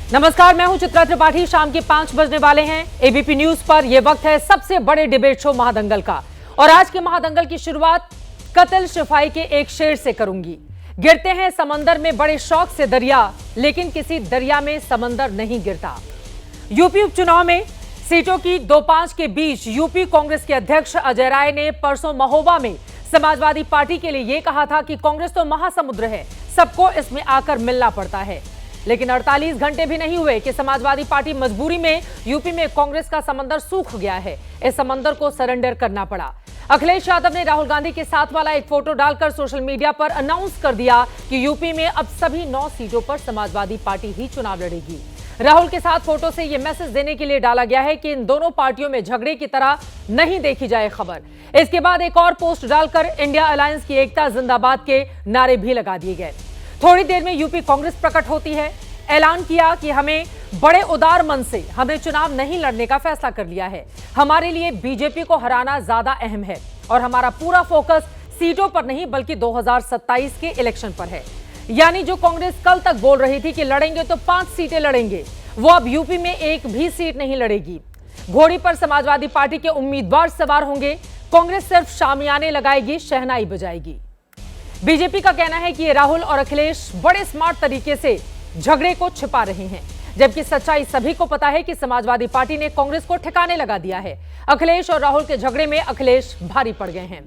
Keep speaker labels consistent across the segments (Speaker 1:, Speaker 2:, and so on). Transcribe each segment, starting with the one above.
Speaker 1: नमस्कार, मैं हूं चित्रा त्रिपाठी। शाम के 5 बजने वाले हैं। एबीपी न्यूज पर यह वक्त है सबसे बड़े डिबेट शो महादंगल का। और आज के महादंगल की शुरुआत कत्ल शिफाई के एक शेर से करूंगी। गिरते हैं समंदर में बड़े शौक से दरिया, लेकिन किसी दरिया में समंदर नहीं गिरता। यूपी उपचुनाव में सीटों की 2-5 के बीच यूपी कांग्रेस के अध्यक्ष अजय राय ने परसों महोबा में समाजवादी पार्टी के लिए यह कहा था कि कांग्रेस तो महासमुद्र है, सबको इसमें आकर मिलना पड़ता है। लेकिन 48 घंटे भी नहीं हुए कि समाजवादी पार्टी मजबूरी में यूपी में कांग्रेस का समंदर सूख गया है। इस समंदर को सरेंडर करना पड़ा। अखिलेश यादव ने राहुल गांधी के साथ वाला एक फोटो डालकर सोशल मीडिया पर अनाउंस कर दिया कि यूपी में अब सभी 9 सीटों पर समाजवादी पार्टी ही चुनाव लड़ेगी। राहुल के साथ फोटो से यह मैसेज देने के लिए डाला गया है कि इन दोनों पार्टियों में झगड़े की तरह नहीं देखी जाए खबर। इसके बाद एक और पोस्ट डालकर इंडिया अलायंस की एकता जिंदाबाद के नारे भी लगा दिए गए। थोड़ी देर में यूपी कांग्रेस प्रकट होती है। ऐलान किया कि हमें बड़े उदार मन से हमने चुनाव नहीं लड़ने का फैसला कर लिया है। हमारे लिए बीजेपी को हराना ज्यादा अहम है और हमारा पूरा फोकस सीटों पर नहीं बल्कि 2027 के इलेक्शन पर है। यानी जो कांग्रेस कल तक बोल रही थी कि लड़ेंगे तो 5 सीटें लड़ेंगे, वो अब यूपी में एक भी सीट नहीं लड़ेगी। घोड़ी पर समाजवादी पार्टी के उम्मीदवार सवार होंगे। कांग्रेस सिर्फ शामियाने लगाएगी, शहनाई बजाएगी। बीजेपी का कहना है कि ये राहुल और अखिलेश बड़े स्मार्ट तरीके से झगड़े को छिपा रहे हैं, जबकि सच्चाई सभी को पता है कि समाजवादी पार्टी ने कांग्रेस को ठिकाने लगा दिया है। अखिलेश और राहुल के झगड़े में अखिलेश भारी पड़ गए हैं।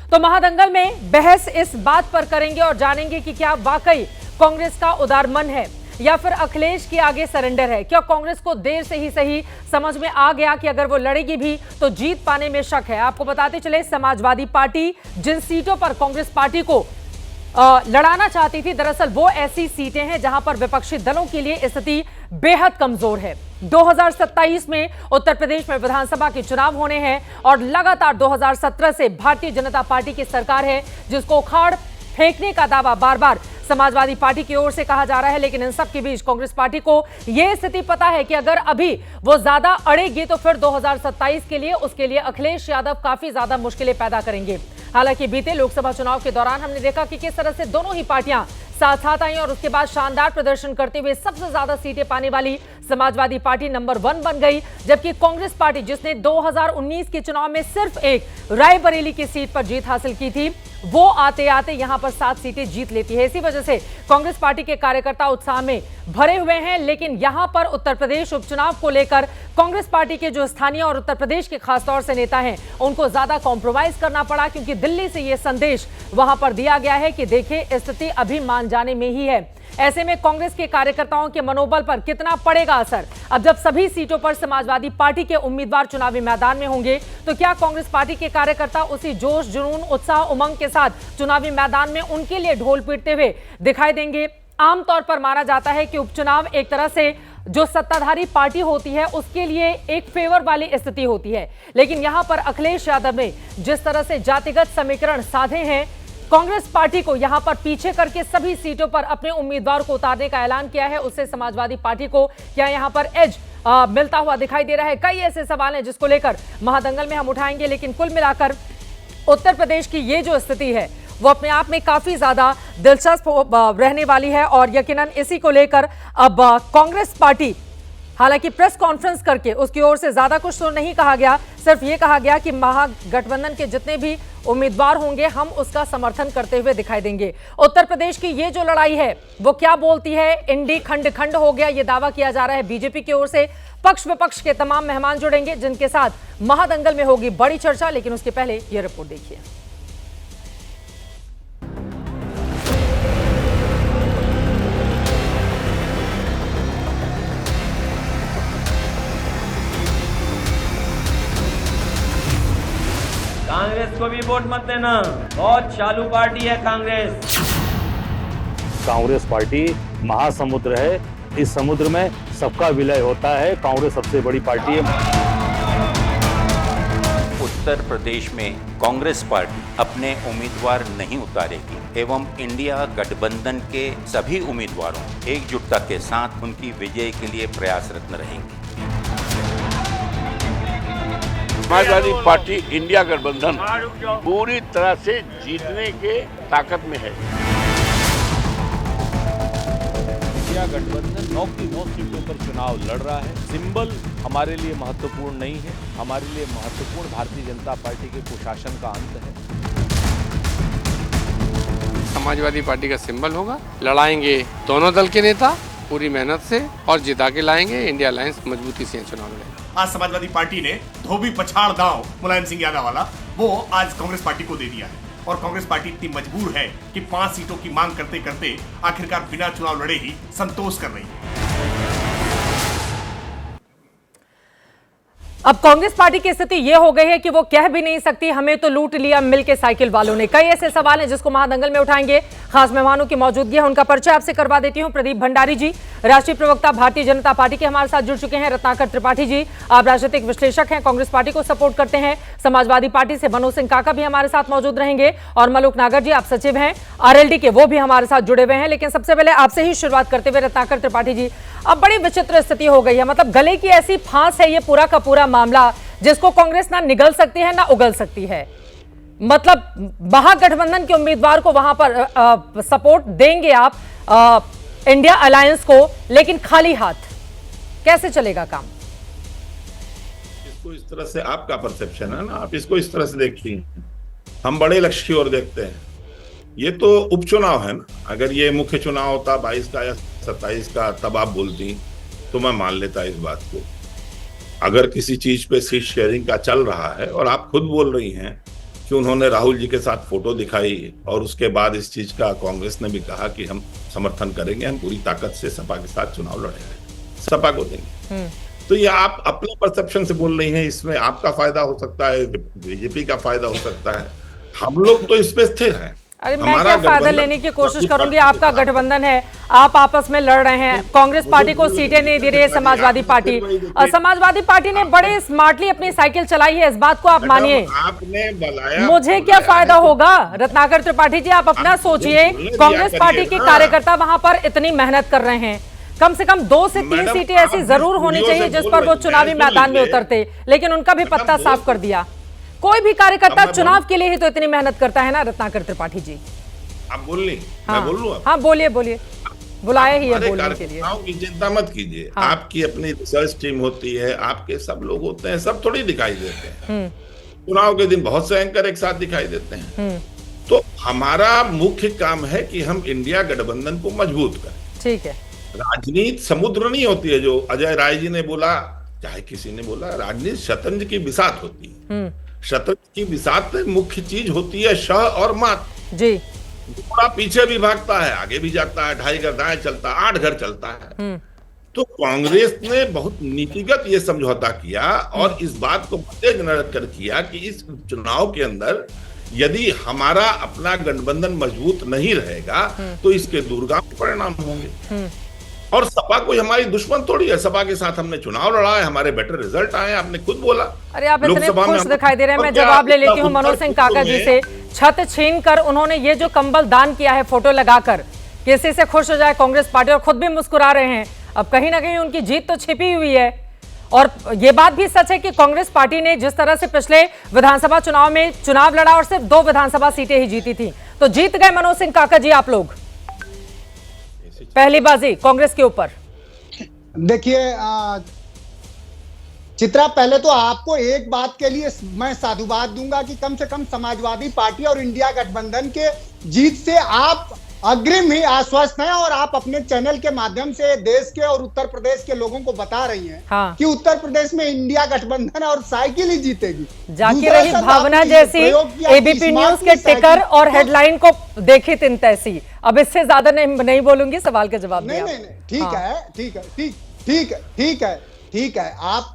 Speaker 1: तो महादंगल में बहस इस बात पर करेंगे और जानेंगे कि क्या वाकई कांग्रेस का उदार मन है या फिर अखिलेश के आगे सरेंडर है। क्या कांग्रेस को देर से ही सही समझ में आ गया कि अगर वो लड़ेगी भी तो जीत पाने में शक है। आपको बताते चले, समाजवादी पार्टी जिन सीटों पर कांग्रेस पार्टी को लड़ाना चाहती थी, दरअसल वो ऐसी सीटें हैं जहां पर विपक्षी दलों के लिए स्थिति बेहद कमजोर है। 2027 में उत्तर प्रदेश में विधानसभा के चुनाव होने हैं और लगातार 2017 से भारतीय जनता पार्टी की सरकार है, जिसको उखाड़ फेंकने का दावा बार बार समाजवादी पार्टी की ओर से कहा जा रहा है। लेकिन इन सब के बीच कांग्रेस पार्टी को यह स्थिति पता है कि अगर अभी वो ज्यादा अड़ेगी तो फिर 2027 के लिए उसके लिए अखिलेश यादव काफी ज्यादा मुश्किलें पैदा करेंगे। हालांकि बीते लोकसभा चुनाव के दौरान हमने देखा कि किस तरह से दोनों ही पार्टियां साथ साथ आई और उसके बाद शानदार प्रदर्शन करते हुए सबसे ज्यादा सीटें पाने वाली समाजवादी पार्टी नंबर 1 बन गई, जबकि कांग्रेस पार्टी जिसने 2019 के चुनाव में सिर्फ एक रायबरेली की सीट पर जीत हासिल की थी, वो आते आते यहां पर 7 सीटें जीत लेती है। इसी वजह से कांग्रेस पार्टी के कार्यकर्ता उत्साह में भरे हुए हैं। लेकिन यहां पर उत्तर प्रदेश उपचुनाव को लेकर कांग्रेस पार्टी के जो स्थानीय और उत्तर प्रदेश के खासतौर से नेता हैं, उनको ज्यादा कॉम्प्रोमाइज करना पड़ा, क्योंकि दिल्ली से यह संदेश वहां पर दिया गया है कि देखिए स्थिति अभी मान जाने में ही है। ऐसे में कांग्रेस के कार्यकर्ताओं के मनोबल पर कितना पड़ेगा असर? अब जब सभी सीटों पर समाजवादी पार्टी के उम्मीदवार चुनावी मैदान में होंगे तो क्या कांग्रेस पार्टी के कार्यकर्ता उसी जोश, जुनून, उत्साह, उमंग के साथ चुनावी मैदान में उनके लिए ढोल पीटते हुए दिखाई देंगे? आमतौर पर माना जाता है कि उपचुनाव एक तरह से जो सत्ताधारी पार्टी होती है उसके लिए एक फेवर वाली स्थिति होती है। लेकिन यहां पर अखिलेश यादव ने जिस तरह से जातिगत समीकरण साधे हैं, कांग्रेस पार्टी को यहां पर पीछे करके सभी सीटों पर अपने उम्मीदवार को उतारने का ऐलान किया है, उससे समाजवादी पार्टी को क्या यहां पर एज मिलता हुआ दिखाई दे रहा है? कई ऐसे सवाल हैं जिसको लेकर महादंगल में हम उठाएंगे। लेकिन कुल मिलाकर उत्तर प्रदेश की ये जो स्थिति है वो अपने आप में काफी ज्यादा दिलचस्प रहने वाली है और यकीनन इसी को लेकर अब कांग्रेस पार्टी, हालांकि प्रेस कॉन्फ्रेंस करके उसकी ओर से ज्यादा कुछ तो नहीं कहा गया, सिर्फ ये कहा गया कि महागठबंधन के जितने भी उम्मीदवार होंगे हम उसका समर्थन करते हुए दिखाई देंगे। उत्तर प्रदेश की ये जो लड़ाई है वो क्या बोलती है? इंडी खंड खंड हो गया, ये दावा किया जा रहा है बीजेपी की ओर से। पक्ष विपक्ष के तमाम मेहमान जुड़ेंगे जिनके साथ महादंगल में होगी बड़ी चर्चा। लेकिन उसके पहले ये रिपोर्ट देखिए।
Speaker 2: कांग्रेस को भी वोट मत देना, बहुत चालू पार्टी है कांग्रेस।
Speaker 3: कांग्रेस पार्टी महासमुद्र है, इस समुद्र में सबका विलय होता है। कांग्रेस सबसे बड़ी पार्टी है।
Speaker 4: उत्तर प्रदेश में कांग्रेस पार्टी अपने उम्मीदवार नहीं उतारेगी एवं इंडिया गठबंधन के सभी उम्मीदवारों एकजुटता के साथ उनकी विजय के लिए प्रयासरत रहेंगे।
Speaker 5: समाजवादी पार्टी इंडिया गठबंधन पूरी तरह से जीतने के ताकत में है।
Speaker 3: इंडिया गठबंधन 9 की 9 सीटों पर चुनाव लड़ रहा है। सिंबल हमारे लिए महत्वपूर्ण नहीं है, हमारे लिए महत्वपूर्ण भारतीय जनता पार्टी के कुशासन का अंत है।
Speaker 6: समाजवादी पार्टी का सिंबल होगा, लड़ाएंगे दोनों दल के नेता पूरी मेहनत से और जिता के लाएंगे। इंडिया अलायंस मजबूती से चुनाव लड़ेगा।
Speaker 7: आज समाजवादी पार्टी ने धोबी पछाड़ दांव मुलायम सिंह यादव वाला वो आज कांग्रेस पार्टी को दे दिया है और कांग्रेस पार्टी इतनी मजबूर है कि 5 सीटों की मांग करते करते आखिरकार बिना चुनाव लड़े ही संतोष कर रही है।
Speaker 1: अब कांग्रेस पार्टी की स्थिति यह हो गई है कि वो कह भी नहीं सकती हमें तो लूट लिया मिलके साइकिल वालों ने। कई ऐसे सवाल हैं जिसको महादंगल में उठाएंगे। खास मेहमानों की मौजूदगी है, उनका परिचय आपसे करवा देती हूं। प्रदीप भंडारी जी, राष्ट्रीय प्रवक्ता भारतीय जनता पार्टी के हमारे साथ जुड़ चुके हैं। रत्नाकर त्रिपाठी जी, आप राजनीतिक विश्लेषक हैं, कांग्रेस पार्टी को सपोर्ट करते हैं। समाजवादी पार्टी से मनोज सिंह काका भी हमारे साथ मौजूद रहेंगे और मलूक नागर जी, आप सचिव हैं आरएलडी के, वो भी हमारे साथ जुड़े हुए हैं। लेकिन सबसे पहले आपसे ही शुरुआत करते हुए रत्नाकर त्रिपाठी जी, अब बड़ी विचित्र स्थिति हो गई है, मतलब गले की ऐसी फांस है ये पूरा का पूरा मामला जिसको कांग्रेस ना निगल सकती है ना उगल सकती है। मतलब महागठबंधन के उम्मीदवार को वहां पर सपोर्ट देंगे आप इंडिया अलायंस को, लेकिन खाली हाथ कैसे चलेगा काम?
Speaker 8: इसको इस तरह से आपका परसेप्शन है ना, आप इसको इस तरह से देखिए। हम बड़े लक्ष्य की ओर देखते हैं। ये तो उपचुनाव है ना, अगर ये मुख्य चुनाव होता 22 का या 27 का तब आप बोलती तो मैं मान लेता इस बात को। अगर किसी चीज पे सीट शेयरिंग का चल रहा है और आप खुद बोल रही हैं कि उन्होंने राहुल जी के साथ फोटो दिखाई और उसके बाद इस चीज का कांग्रेस ने भी कहा कि हम समर्थन करेंगे, हम पूरी ताकत से सपा के साथ चुनाव लड़ेंगे, सपा को देंगे, तो ये आप अपने परसेप्शन से बोल रही हैं। इसमें आपका फायदा हो सकता है, बीजेपी का फायदा हो सकता है। हम लोग तो इसमें स्थिर हैं।
Speaker 1: अरे मैं क्या फायदा लेने की कोशिश करूंगी? आपका गठबंधन है, आप आपस में लड़ रहे हैं, कांग्रेस पार्टी को सीटें नहीं दे रही है समाजवादी पार्टी, और समाजवादी पार्टी ने बड़े स्मार्टली अपनी साइकिल चलाई है, इस बात को आप मानिए।
Speaker 8: आपने बुलाया,
Speaker 1: मुझे क्या फायदा होगा? रत्नाकर त्रिपाठी जी, आप अपना सोचिए। कांग्रेस पार्टी के कार्यकर्ता वहां पर इतनी मेहनत कर रहे हैं, कम से कम 2 से 3 सीटें ऐसी जरूर होनी चाहिए जिस पर वो चुनावी मैदान में उतरते, लेकिन उनका भी पत्ता साफ कर दिया। कोई भी कार्यकर्ता चुनाव के लिए ही तो इतनी मेहनत करता है ना रत्नाकर त्रिपाठी जी।
Speaker 8: आप बोल ली,
Speaker 1: हाँ,
Speaker 8: मैं बोल लूं?
Speaker 1: हाँ बोलिए बोलिए, बुलाया ही है बोलने के लिए।
Speaker 8: की चिंता मत कीजिए,
Speaker 1: हाँ।
Speaker 8: आपकी अपनी रिसर्च टीम होती है, आपके सब लोग होते हैं, सब थोड़ी दिखाई देते हैं। चुनाव के दिन बहुत से एंकर एक साथ दिखाई देते हैं। तो हमारा मुख्य काम है कि हम इंडिया गठबंधन को मजबूत करें। ठीक है, राजनीति समुद्र नहीं होती है जो अजय राय जी ने बोला, चाहे किसी ने बोला, राजनीति शतरंज की बिसात होती है। शतरंज की बिसात में मुख्य चीज होती है शह और मात जी। थोड़ा पीछे भी भागता है, आगे भी जाता है, 2.5 घर दाएं चलता है, 8 घर चलता है। तो कांग्रेस ने बहुत नीतिगत ये समझौता किया और इस बात को मद्देनजर कर किया कि इस चुनाव के अंदर यदि हमारा अपना गठबंधन मजबूत नहीं रहेगा तो इसके दूरगामी परिणाम होंगे। और सपा कोई हमारी दुश्मन थोड़ी है, सपा के साथ हमने चुनाव लड़ा है, हमारे बेटर रिजल्ट आए हैं, आपने खुद बोला।
Speaker 1: अरे आप इतने खुश दिखाई दे रहे हैं। मैं जवाब ले लेती हूँ मनोज सिंह काका जी से। छत छीन कर उन्होंने ये जो कंबल दान किया है फोटो लगाकर, किसी से खुश हो जाए कांग्रेस पार्टी, और खुद भी मुस्कुरा रहे हैं। अब कहीं ना कहीं उनकी जीत तो छिपी हुई है। और ये बात भी सच है कि कांग्रेस पार्टी ने जिस तरह से पिछले विधानसभा चुनाव में चुनाव लड़ा और सिर्फ 2 विधानसभा सीटें ही जीती थी, तो जीत गए मनोज सिंह काका जी आप लोग पहली बाजी कांग्रेस के ऊपर।
Speaker 9: देखिए चित्रा, पहले तो आपको एक बात के लिए मैं साधुवाद दूंगा कि कम से कम समाजवादी पार्टी और इंडिया गठबंधन के जीत से आप अग्रिम ही आश्वस्त हैं और आप अपने चैनल के माध्यम से देश के और उत्तर प्रदेश के लोगों को बता रही हैं कि उत्तर प्रदेश में इंडिया गठबंधन और साइकिल ही जीतेगी।
Speaker 1: जाके रही भावना जैसी एबीपी न्यूज के टिकर और हेडलाइन को देखी तिन तैसी। अब इससे ज्यादा नहीं बोलूंगी, सवाल का जवाब
Speaker 9: नहीं, ठीक है।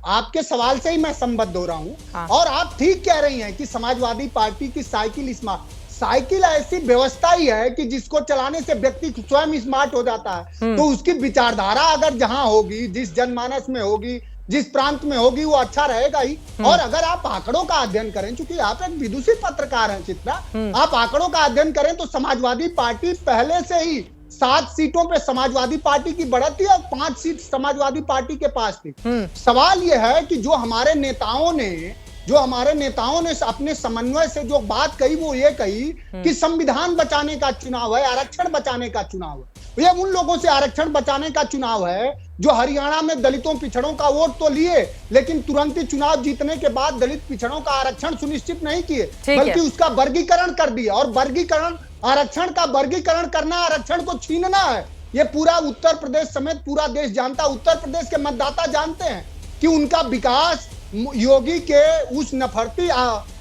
Speaker 9: आपके सवाल से ही मैं संबद्ध हो रहा हूं। और आप ठीक कह रही हैं कि समाजवादी पार्टी की साइकिल ऐसी व्यवस्था ही है कि जिसको चलाने से व्यक्ति स्वयं स्मार्ट हो जाता है। तो उसकी विचारधारा अगर जहां होगी, जिस जनमानस में होगी, जिस प्रांत में होगी, वो अच्छा रहेगा ही। और अगर आप आंकड़ों का अध्ययन करें, चूंकि आप एक विदुषी पत्रकार हैं चित्रा, आप आंकड़ों का अध्ययन करें तो समाजवादी पार्टी पहले से ही 7 सीटों पे समाजवादी पार्टी की बढ़त थी और 5 सीट समाजवादी पार्टी के पास थी। सवाल यह है कि जो हमारे नेताओं ने अपने समन्वय से जो बात कही वो ये कही कि संविधान बचाने का चुनाव है, आरक्षण बचाने का चुनाव है। ये उन लोगों से आरक्षण बचाने का चुनाव है जो हरियाणा में दलितों पिछड़ों का वोट तो लिए, लेकिन तुरंत ही चुनाव जीतने के बाद दलित पिछड़ों का आरक्षण सुनिश्चित नहीं किए, बल्कि उसका वर्गीकरण कर दिया। और वर्गीकरण, आरक्षण का वर्गीकरण करना, आरक्षण को छीनना है। ये पूरा उत्तर प्रदेश समेत पूरा देश जानता, उत्तर प्रदेश के मतदाता जानते हैं कि उनका विकास योगी के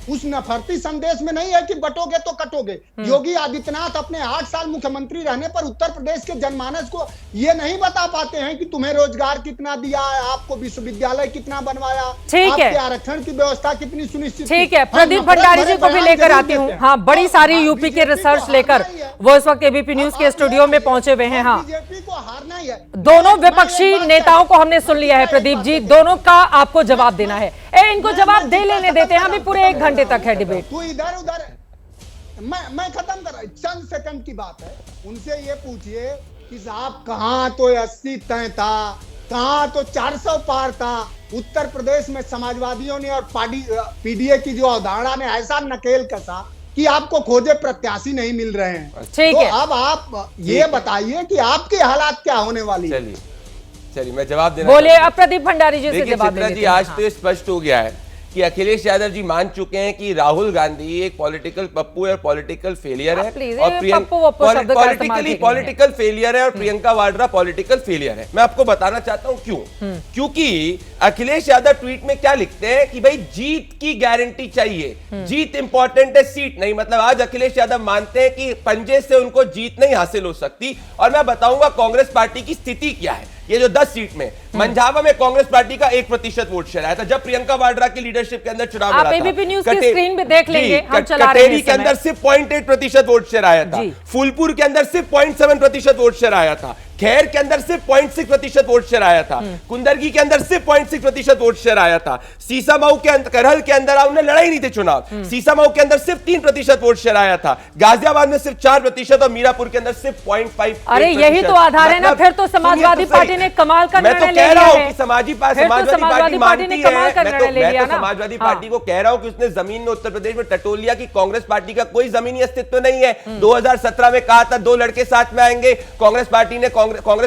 Speaker 9: उस नफरती संदेश में नहीं है कि बटोगे तो कटोगे। योगी आदित्यनाथ अपने 8 साल मुख्यमंत्री रहने पर उत्तर प्रदेश के जनमानस को ये नहीं बता पाते हैं कि तुम्हें रोजगार कितना दिया है, आपको विश्वविद्यालय कितना बनवाया, आपके आरक्षण की व्यवस्था कितनी सुनिश्चित।
Speaker 1: ठीक है, प्रदीप भंडारी जी को भी लेकर आती हूँ। हाँ, बड़ी सारी यूपी के रिसर्च लेकर वो इस वक्त एबीपी न्यूज के स्टूडियो में पहुंचे हुए हैं। हाँ,
Speaker 9: बीजेपी को हारना ही है।
Speaker 1: दोनों विपक्षी नेताओं को हमने सुन लिया है प्रदीप जी, दोनों का आपको जवाब देना है। इनको जवाब दे लेने देते हैं, अभी पूरे 1 घंटे तक है डिबेट।
Speaker 9: तू इधर उधर, मैं खत्म कर रहा हूं, चंद सेकंड की बात है। उनसे ये पूछिए कि साहब कहां तो 80 तय था, कहां तो 400 पार था। उत्तर प्रदेश में समाजवादियों ने और पीडीए की जो अवधारणा ने ऐसा नकेल कसा कि आपको खोजे प्रत्याशी नहीं मिल रहे हैं।
Speaker 1: ठीक है,
Speaker 9: अब आप ये बताइए कि आपके हालात क्या होने वाली है।
Speaker 10: चलिए मैं जवाब देना
Speaker 1: बोलिए। अब प्रदीप भंडारी जी से जवाब
Speaker 10: चित्रा जी, आज तो ये स्पष्ट हो गया है कि अखिलेश यादव जी मान चुके हैं कि राहुल गांधी एक पॉलिटिकल पप्पू है और पॉलिटिकल फेलियर है, और पॉलिटिकल फेलियर है, और प्रियंका वाड्रा पॉलिटिकल फेलियर है। मैं आपको बताना चाहता हूं क्यों। क्योंकि अखिलेश यादव ट्वीट में क्या लिखते हैं कि भाई जीत की गारंटी चाहिए, जीत इंपॉर्टेंट है, सीट नहीं। मतलब आज अखिलेश यादव मानते हैं कि पंजे से उनको जीत नहीं हासिल हो सकती। और मैं बताऊंगा कांग्रेस पार्टी की स्थिति क्या है। ये जो 10 सीट में मंझावा में कांग्रेस पार्टी का 1% वोट शेयर आया था जब प्रियंका वाड्रा की लीडरशिप के अंदर चुनाव लड़ा था।
Speaker 1: एबीपी न्यूज की स्क्रीन पे देख लेंगे, हम चला रहे हैं।
Speaker 10: कटेरी के अंदर सिर्फ 0.8% वोट शेयर आया था। फूलपुर के अंदर सिर्फ 0.7% वोट शेयर आया था। खैर के अंदर सिर्फ 0.6% वोट शेयर आया था। कुंदरगी के अंदर सिर्फ 0.6% वोट शेयर आया था। सीसामाऊ के अंदर, करहल के अंदर उन्हें लड़ा ही नहीं थे चुनाव। सीसामाऊ के अंदर सिर्फ 3% वोट शेयर आया था। गाजियाबाद में सिर्फ 4% और मीरापुर के अंदर सिर्फ 0.5।
Speaker 1: अरे यही तो आधार है ना, फिर तो समाजवादी पार्टी ने कमाल का निर्णय ले लिया है।
Speaker 10: मैं तो कह रहा हूं कि समाजवादी पार्टी मानती है।
Speaker 1: मैं
Speaker 10: तो समाजवादी पार्टी को कह रहा हूं कि उसने जमीन में उत्तर प्रदेश में टटोल लिया कि कांग्रेस पार्टी का कोई जमीनी अस्तित्व नहीं है। 2017 में कहा था 2 लड़के साथ में आएंगे, कांग्रेस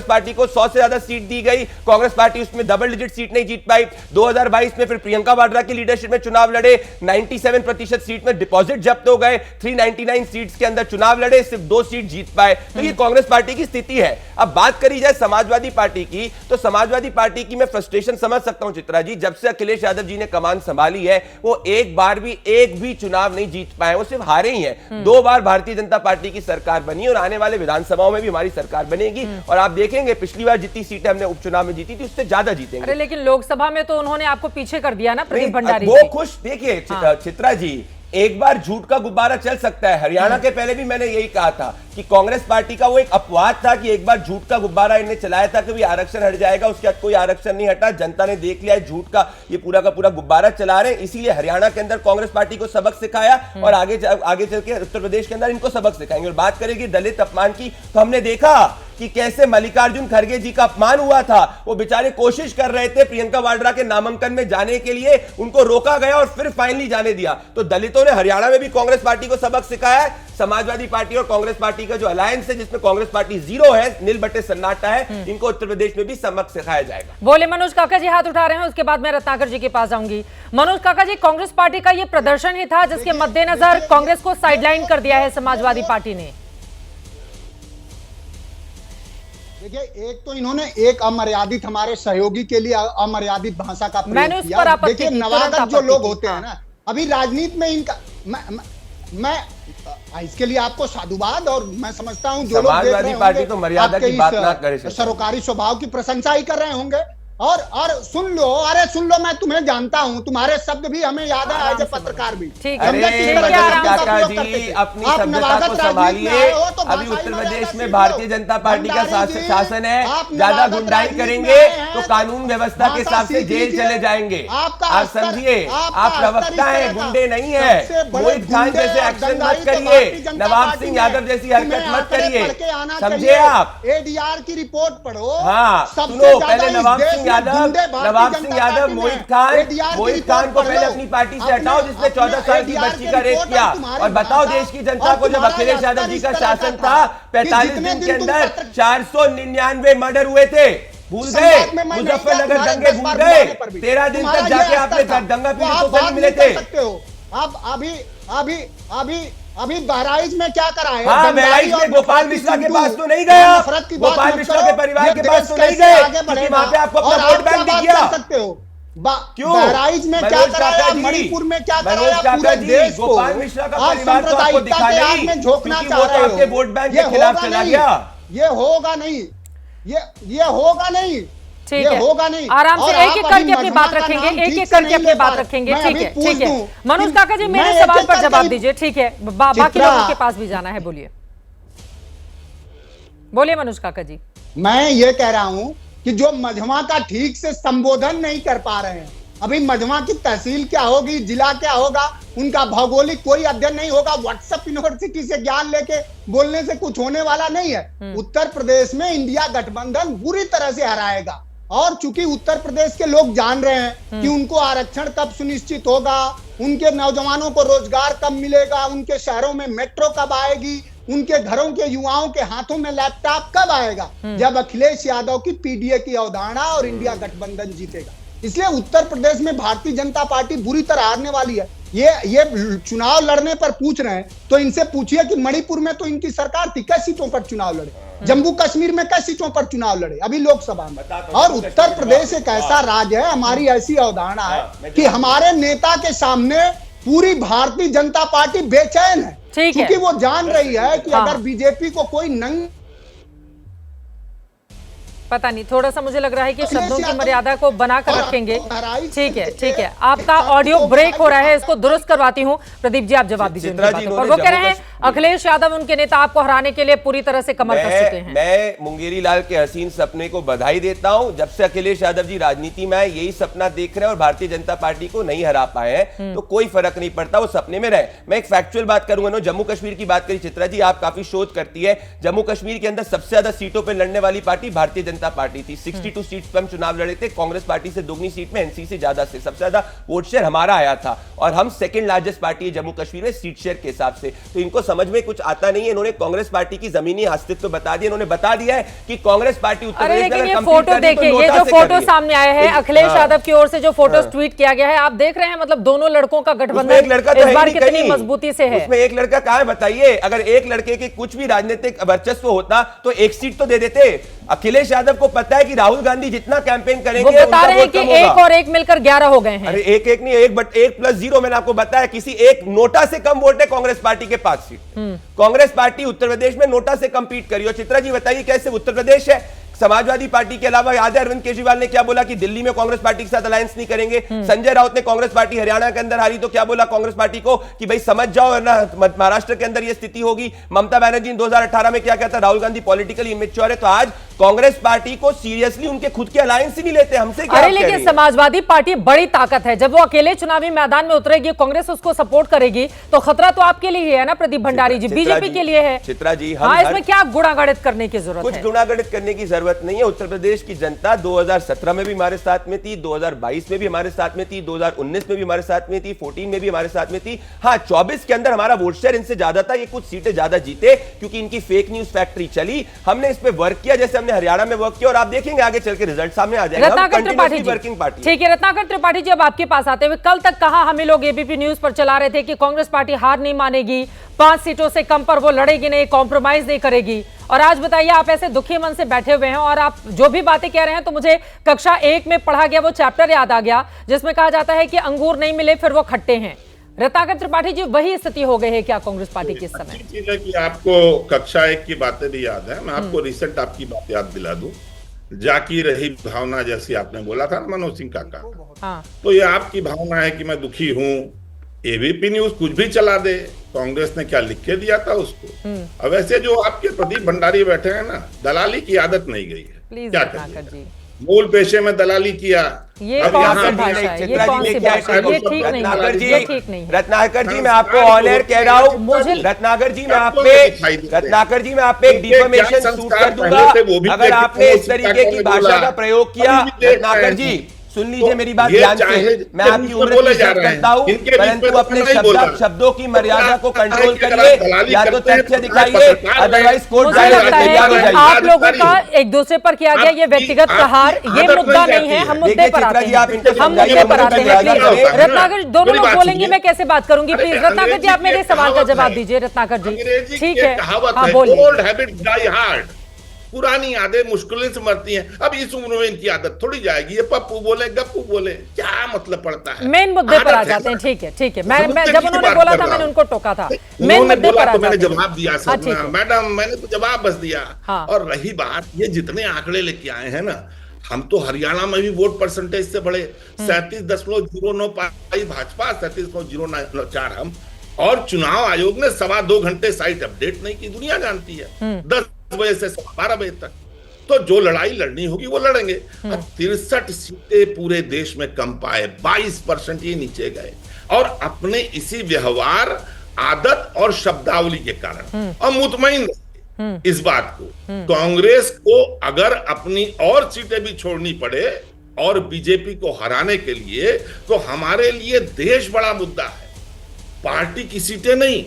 Speaker 10: पार्टी को 100 से ज्यादा सीट दी गई, कांग्रेस पार्टी उसमें डबल डिजिट सीट नहीं जीत पाई। 2022 में फिर प्रियंका वाड्रा की लीडरशिप में चुनाव लड़े, 97% सीट में डिपॉजिट जब्त हो गए, 399 सीट्स के अंदर चुनाव लड़े, सिर्फ 2 सीट जीत पाए। तो ये कांग्रेस पार्टी की स्थिति है। अब बात करी जाए समाजवादी पार्टी की, तो समाजवादी पार्टी की मैं फ्रस्ट्रेशन समझ सकता हूं चित्रा जी। जब से अखिलेश यादव जी ने कमान संभाली है वो एक भी चुनाव नहीं जीत पाए, वो सिर्फ हारे ही हैं। 2 बार भारतीय जनता पार्टी की सरकार बनी और आने वाले विधानसभाओं में भी हमारी सरकार बनेगी। और आप देखेंगे पिछली बार जितनी सीटें हमने उपचुनाव में जीती थी उससे ज्यादा जीतेंगे।
Speaker 1: अरे लेकिन लोकसभा में तो उन्होंने आपको पीछे कर दिया ना प्रदीप भंडारी।
Speaker 10: वो खुश, देखिए चित्रा जी, एक बार झूठ का गुब्बारा चल सकता है। हरियाणा के पहले भी मैंने यही कहा था कि कांग्रेस पार्टी का वो एक अपवाद था कि एक बार झूठ का गुब्बारा इन्हें चलाया था कि आरक्षण हट जाएगा, उसके बाद कोई आरक्षण नहीं हटा। जनता ने देख लिया झूठ का ये पूरा का पूरा गुब्बारा चला रहे हैं, इसीलिए हरियाणा के अंदर कांग्रेस पार्टी को सबक सिखाया और आगे चल के उत्तर प्रदेश के अंदर इनको सबक सिखाएंगे। और बात करेगी दलित अपमान की, तो हमने देखा कि कैसे मल्लिकार्जुन खड़गे जी का अपमान हुआ था। वो बेचारे कोशिश कर रहे थे प्रियंका वाड्रा के नामांकन में जाने के लिए, उनको रोका गया और फिर फाइनली जाने दिया। तो दलितों ने हरियाणा में भी कांग्रेस पार्टी को सबक सिखाया है। समाजवादी पार्टी और कांग्रेस पार्टी का जो अलायंस है जिसमें कांग्रेस पार्टी 0 है, नील बट्टे सन्नाटा है, इनको उत्तर प्रदेश में भी सबक सिखाया जाएगा।
Speaker 1: बोले मनोज काका जी हाथ उठा रहे हैं, उसके बाद मैं रत्नाकर जी के पास आऊंगी। मनोज काका जी, कांग्रेस पार्टी का यह प्रदर्शन ही था जिसके मद्देनजर कांग्रेस को साइडलाइन कर दिया है समाजवादी पार्टी ने।
Speaker 9: देखिए, एक तो इन्होंने एक अमर्यादित हमारे सहयोगी के लिए अमर्यादित भाषा का प्रयोग किया। देखिए, नवागत जो लोग होते हैं ना, अभी राजनीति में इनका मैं इसके लिए आपको साधुवाद, और मैं समझता हूं जो लोग
Speaker 10: समाजवादी पार्टी तो मर्यादा की बात ना करे,
Speaker 9: सरोकारी स्वभाव की प्रशंसा ही कर रहे होंगे। और सुन लो, अरे सुन लो, मैं तुम्हें जानता हूं, तुम्हारे शब्द भी हमें याद है एज ए पत्रकार भी।
Speaker 10: अपनी सभ्यता को संभालिए। अभी उत्तर प्रदेश में भारतीय जनता पार्टी का शासन है, ज्यादा गुंडाई करेंगे तो कानून व्यवस्था के हिसाब से जेल चले जाएंगे। आप समझिए, आप प्रवक्ता हैं, गुंडे नहीं है। मोहित खान जैसे एक्शन मत करिए, नवाब सिंह यादव जैसी हरकत मत करिए, समझे आप।
Speaker 9: एडीआर की रिपोर्ट पढ़ो।
Speaker 10: हाँ सुनो, पहले नवाब सिंह सिंह यादव, नवाब सिंह यादव, मोहित खान को पहले अपनी पार्टी से हटाओ जिसने 14 साल की बच्ची का रेप किया, और बताओ देश की जनता को जब अखिलेश यादव जी का शासन था 45 दिन के अंदर 499 मर्डर हुए थे, भूल गए? मुजफ्फरनगर दंगे भूल गए? 13 दिन तक जाके आपने दंगा पीड़ितों को नहीं मिले थे।
Speaker 9: अब अभी बहराइच में क्या करा है?
Speaker 10: हाँ, बहराइच में गोपाल मिश्रा के पास तो नहीं गया, गोपाल मिश्रा के परिवार के पास तो नहीं गए, क्योंकि वहां पे आपको अपना वोट बैंक दिख गया।
Speaker 9: क्यों? बहराइच में क्या कराया, मणिपुर में क्या कराया, पूरे देश को
Speaker 10: गोपाल मिश्रा का परिवार तो आपको दिखा नहीं,
Speaker 9: में झोंकना
Speaker 10: क्योंकि वो तो आपके वोट बैंक के खिलाफ चला गया।
Speaker 9: ये होगा नहीं, ये होगा नहीं,
Speaker 1: ठीक है, होगा नहीं। आराम से एक एक करके अपनी बात रखेंगे, एक एक करके अपनी बात रखेंगे। ठीक है, ठीक है। मनोज काका जी, मेरे सवाल पर जवाब दीजिए। ठीक है, बाकी लोगों के पास भी जाना है। बोलिए बोलिए मनोज काका जी।
Speaker 9: मैं ये कह रहा हूं कि जो मझवा का ठीक से संबोधन नहीं कर पा रहे हैं, अभी मझवा की तहसील क्या होगी, जिला क्या होगा, उनका भौगोलिक कोई अध्ययन नहीं होगा, व्हाट्सएप यूनिवर्सिटी से ज्ञान लेके बोलने से कुछ होने वाला नहीं है। उत्तर प्रदेश में इंडिया गठबंधन बुरी तरह से हराएगा, और चूंकि उत्तर प्रदेश के लोग जान रहे हैं कि उनको आरक्षण कब सुनिश्चित होगा, उनके नौजवानों को रोजगार कब मिलेगा, उनके शहरों में मेट्रो कब आएगी, उनके घरों के युवाओं के हाथों में लैपटॉप कब आएगा, जब अखिलेश यादव की पीडीए की अवधारणा और इंडिया गठबंधन जीतेगा। इसलिए उत्तर प्रदेश में भारतीय जनता पार्टी बुरी तरह हारने वाली है। ये चुनाव लड़ने पर पूछ रहे हैं तो इनसे पूछिए कि मणिपुर में तो इनकी सरकार थी, कैसी सीटों पर चुनाव लड़े, जम्मू कश्मीर में कैसी सीटों पर चुनाव लड़े अभी लोकसभा में। और उत्तर प्रदेश एक ऐसा राज्य है, हमारी ऐसी अवधारणा है कि हमारे नेता के सामने पूरी भारतीय जनता पार्टी बेचैन है, क्योंकि वो जान रही है कि अगर बीजेपी को कोई नंग,
Speaker 1: पता नहीं, थोड़ा सा मुझे लग रहा है कि शब्दों की मर्यादा को बनाकर रखेंगे। ठीक है, ठीक है। आपका ऑडियो ब्रेक हो रहा है, इसको दुरुस्त करवाती हूं। प्रदीप जी, आप जवाब दीजिए। और वो कह रहे हैं अखिलेश यादव उनके नेता आपको हराने के लिए पूरी तरह से कमर कस चुके हैं।
Speaker 10: मैं मुंगेरी लाल के हसीन सपने को बधाई देता हूं। जब से अखिलेश यादव जी राजनीति में आए यही सपना देख रहे हैं और भारतीय जनता पार्टी को नहीं हरा पाए हैं, तो कोई फर्क नहीं पड़ता, वो सपने में रहे। मैं एक फैक्चुअल बात करूंगा ना, जम्मू कश्मीर की बात करी चित्रा जी, आप काफी शोध करती है। जम्मू कश्मीर के अंदर सबसे ज्यादा सीटों पर लड़ने वाली पार्टी भारतीय जनता पार्टी थी। 62 सीट पर हम चुनाव लड़े थे, कांग्रेस पार्टी से दोगुनी सीट में, एनसी से ज्यादा से सबसे ज्यादा वोट शेयर हमारा आया था, और हम सेकंड लार्जेस्ट पार्टी है जम्मू कश्मीर में सीट शेयर के हिसाब से। तो इनको समझ में कुछ आता नहीं है। इन्होंने कांग्रेस पार्टी की जमीनी अस्तित्व बता दिया। इन्होंने बता दिया है कि कांग्रेस पार्टी उत्तर प्रदेश में
Speaker 1: ये फोटो देखिए, ये जो फोटो सामने आया है अखिलेश यादव की ओर से जो फोटो ट्वीट किया गया है, आप देख रहे हैं, मतलब दोनों लड़कों का गठबंधन इस बार कितनी मजबूती से है।
Speaker 10: उसमें एक लड़का कहां है बताइए? अगर एक लड़के के कुछ भी राजनीतिक वर्चस्व होता तो एक सीट तो दे देते। अखिलेश यादव को पता है कि राहुल गांधी जितना कैंपेन करेंगे,
Speaker 1: वो बता रहे हैं कि एक और एक मिलकर 11 हो गए हैं।
Speaker 10: अरे एक नहीं, एक प्लस 0। मैंने आपको बताया किसी एक नोटा से कम वोट है कांग्रेस पार्टी के 5 सीट। कांग्रेस पार्टी उत्तर प्रदेश में नोटा से कंपीट करी। और चित्रा जी बताइए कैसे उत्तर प्रदेश है, समाजवादी पार्टी के अलावा याद है अरविंद केजरीवाल ने क्या बोला कि दिल्ली में कांग्रेस पार्टी के साथ अलायंस नहीं करेंगे। संजय राउत ने कांग्रेस पार्टी हरियाणा के अंदर हारी तो क्या बोला कांग्रेस पार्टी को कि भाई समझ जाओ ना, महाराष्ट्र के अंदर ये स्थिति होगी। ममता बनर्जी ने 2018 में क्या कहता, राहुल गांधी पॉलिटिकली इमेच्योर है। तो आज कांग्रेस पार्टी को सीरियसली उनके खुद के अलायंस ही नहीं लेते, हमसे क्या।
Speaker 1: अरे लेकिन समाजवादी पार्टी बड़ी ताकत है, जब वो अकेले चुनावी मैदान में उतरेगी, कांग्रेस उसको सपोर्ट करेगी, तो खतरा तो आपके लिए है ना प्रदीप भंडारी जी, बीजेपी के लिए है।
Speaker 10: चित्रा जी,
Speaker 1: हाँ, इसमें क्या गुणागणित करने की जरूरत है?
Speaker 10: कुछ गुणागणित करने की जरूरत नहीं है। उत्तर प्रदेश की जनता 2017 में भी हमारे साथ में थी, 2022 में भी हमारे साथ में थी, 2019 में भी हमारे साथ में थी, 14 में भी हमारे साथ में थी। हाँ, 24 के अंदर हमारा वोट शेयर इनसे ज्यादा था, ये कुछ सीटें ज्यादा जीते क्योंकि इनकी फेक न्यूज फैक्ट्री चली। हमने इस पे वर्क किया, जैसे हमने हरियाणा में वर्क किया, और आप देखेंगे आगे चल के रिजल्ट सामने आ जाएगा।
Speaker 1: Ratnakar Tripathi working party. ठीक है, रत्नाकर त्रिपाठी जी, अब आपके पास आते हुए, कल तक कहा हमें लोग एबीपी न्यूज पर चला रहे थे कि कांग्रेस पार्टी हार नहीं मानेगी, 5 सीटों से कम पर वो लड़ेगी नहीं, कॉम्प्रोमाइज नहीं करेगी, और आज बताइए आप ऐसे दुखी मन से बैठे हुए हैं और आप जो भी बातें कह रहे हैं, तो मुझे कक्षा 1 में पढ़ा गया वो चैप्टर याद आ गया जिसमें कहा जाता है कि अंगूर नहीं मिले फिर वो खट्टे हैं। रत्नाकर त्रिपाठी जी, वही स्थिति हो गई है क्या कांग्रेस पार्टी की इस समय?
Speaker 8: चीज है कि आपको कक्षा 1 की बातें भी याद है। मैं आपको रिसेंट आपकी बात याद दिला दूं, जाकी रही भावना, जैसी आपने बोला था मनोज सिंह काका।
Speaker 1: हाँ।
Speaker 8: तो ये आपकी भावना है कि मैं दुखी हूँ, एबीपी न्यूज कुछ भी चला दे, कांग्रेस ने क्या लिख के दिया था उसको। अब ऐसे जो आपके प्रदीप भंडारी बैठे हैं ना, दलाली की आदत नहीं गई है, क्या करिए। मूल पेशे में दलाली किया।
Speaker 1: ये
Speaker 8: अब
Speaker 1: कौन
Speaker 8: यहाँ
Speaker 1: सी
Speaker 8: भी
Speaker 1: भाषा है? ये
Speaker 10: चित्रा
Speaker 1: कौन
Speaker 10: जी
Speaker 1: सी
Speaker 10: क्या
Speaker 1: भाषा है? ये ठीक नहीं
Speaker 10: रत्नाकर
Speaker 1: है,
Speaker 10: जी,
Speaker 1: ये ठीक नहीं है।
Speaker 10: रत्नाकर जी मैं आपको ऑन एयर कह रहा हूँ,
Speaker 1: मुझे
Speaker 10: रत्नाकर जी मैं आप
Speaker 8: दिखाई
Speaker 10: पे
Speaker 8: देते हैं।
Speaker 10: रत्नाकर जी मैं आप पे एक
Speaker 8: उनके क्या
Speaker 10: डिफेमेशन सूट
Speaker 8: संस्कार
Speaker 10: कर
Speaker 8: पहले थे, वो भी
Speaker 10: दूंगा अगर
Speaker 8: देख
Speaker 10: आपने
Speaker 8: के
Speaker 10: इस तरीके की
Speaker 8: बोला।
Speaker 10: भाषा का प्रयोग किया।
Speaker 8: अभी भी देख रहे
Speaker 10: रत्नाकर
Speaker 8: हैं।
Speaker 10: जी सुन लीजिए मेरी बात
Speaker 8: ये
Speaker 10: ध्यान
Speaker 8: चाहे
Speaker 10: से, मैं आपकी
Speaker 8: जितने
Speaker 10: उम्र
Speaker 8: बोले
Speaker 10: की
Speaker 8: जा
Speaker 10: इज्जत
Speaker 8: रहे हैं,
Speaker 10: करता हूँ,
Speaker 8: इनके बीच
Speaker 10: परंतु
Speaker 8: में
Speaker 10: अपने
Speaker 8: नहीं बोल रहा।
Speaker 10: शब्दों की मर्यादा को कंट्रोल
Speaker 8: अगर
Speaker 10: करिए,
Speaker 8: आप दलाली
Speaker 10: या तो
Speaker 8: करते हैं
Speaker 10: तथ्य
Speaker 8: तो
Speaker 10: दिखाइए,
Speaker 8: पत्रकार हैं।
Speaker 10: अदरवाइज कोर्ट
Speaker 1: मुझे
Speaker 10: जाएगा,
Speaker 1: लगता है
Speaker 10: तैयार हो
Speaker 1: कि
Speaker 10: जाइए।
Speaker 1: आप लोगों का एक दूसरे पर किया गया ये व्यक्तिगत प्रहार, ये मुद्दा नहीं है। हम मुद्दे पर आते हैं, हम मुद्दे पर आते हैं। प्लीज रत्नाकर, दोनों लोग बोलेंगे, मैं कैसे बात करूंगी? प्लीज रत्नाकर जी, आप मेरे सवाल का जवाब दीजिए। रत्नाकर जी,
Speaker 8: अंग्रेजी
Speaker 1: ठीक
Speaker 8: की
Speaker 1: है,
Speaker 8: कहावत
Speaker 1: हाँ
Speaker 8: है,
Speaker 1: बोलिए।
Speaker 8: Old habit die hard. पुरानी यादें मुश्किल से मरती हैं। अब इस उम्र में इनकी आदत थोड़ी जाएगी। ये पप्पू बोले, गप्पू बोले, क्या मतलब पड़ता है?
Speaker 1: मेन मुद्दे पर आ
Speaker 8: आदत है
Speaker 1: जाते हैं।
Speaker 8: ना।
Speaker 1: ठीक है, ठीक है। मैं
Speaker 8: मुद्दे
Speaker 1: जब
Speaker 8: की
Speaker 1: उन्होंने
Speaker 8: बात
Speaker 1: बोला
Speaker 8: कर
Speaker 1: था
Speaker 8: रहा
Speaker 1: मैंने
Speaker 8: हूं।
Speaker 1: उनको टोका था। मेन
Speaker 8: उन्होंने
Speaker 1: मुद्दे
Speaker 8: बोला
Speaker 1: पर आ
Speaker 8: तो मैंने
Speaker 1: जाते हैं।
Speaker 8: जवाब दिया
Speaker 1: हाँ,
Speaker 8: सर
Speaker 1: ठीक
Speaker 8: ना,
Speaker 1: है।
Speaker 8: मैडम मैंने तो जवाब बस दिया।
Speaker 1: हाँ।
Speaker 8: और रही बात, ये जितने आंकड़े लेके आए हैं ना, हम तो हरियाणा में भी वोट परसेंटेज से बढ़े। 37.09 पाई भाजपा, 37.04 हम। और चुनाव आयोग ने 2.25 घंटे साइट अपडेट नहीं की, दुनिया जानती है। 10 बजे से 12 बजे तक। तो जो लड़ाई लड़नी होगी वो लड़ेंगे। 63 सीटें पूरे देश में कम पाए, 22% ये नीचे गए, और अपने इसी व्यवहार, आदत और शब्दावली के कारण। और मुतमईन इस बात को, कांग्रेस को अगर अपनी और सीटें भी छोड़नी पड़े और बीजेपी को हराने के लिए, तो हमारे लिए देश बड़ा मुद्दा है, पार्टी की सीटें नहीं।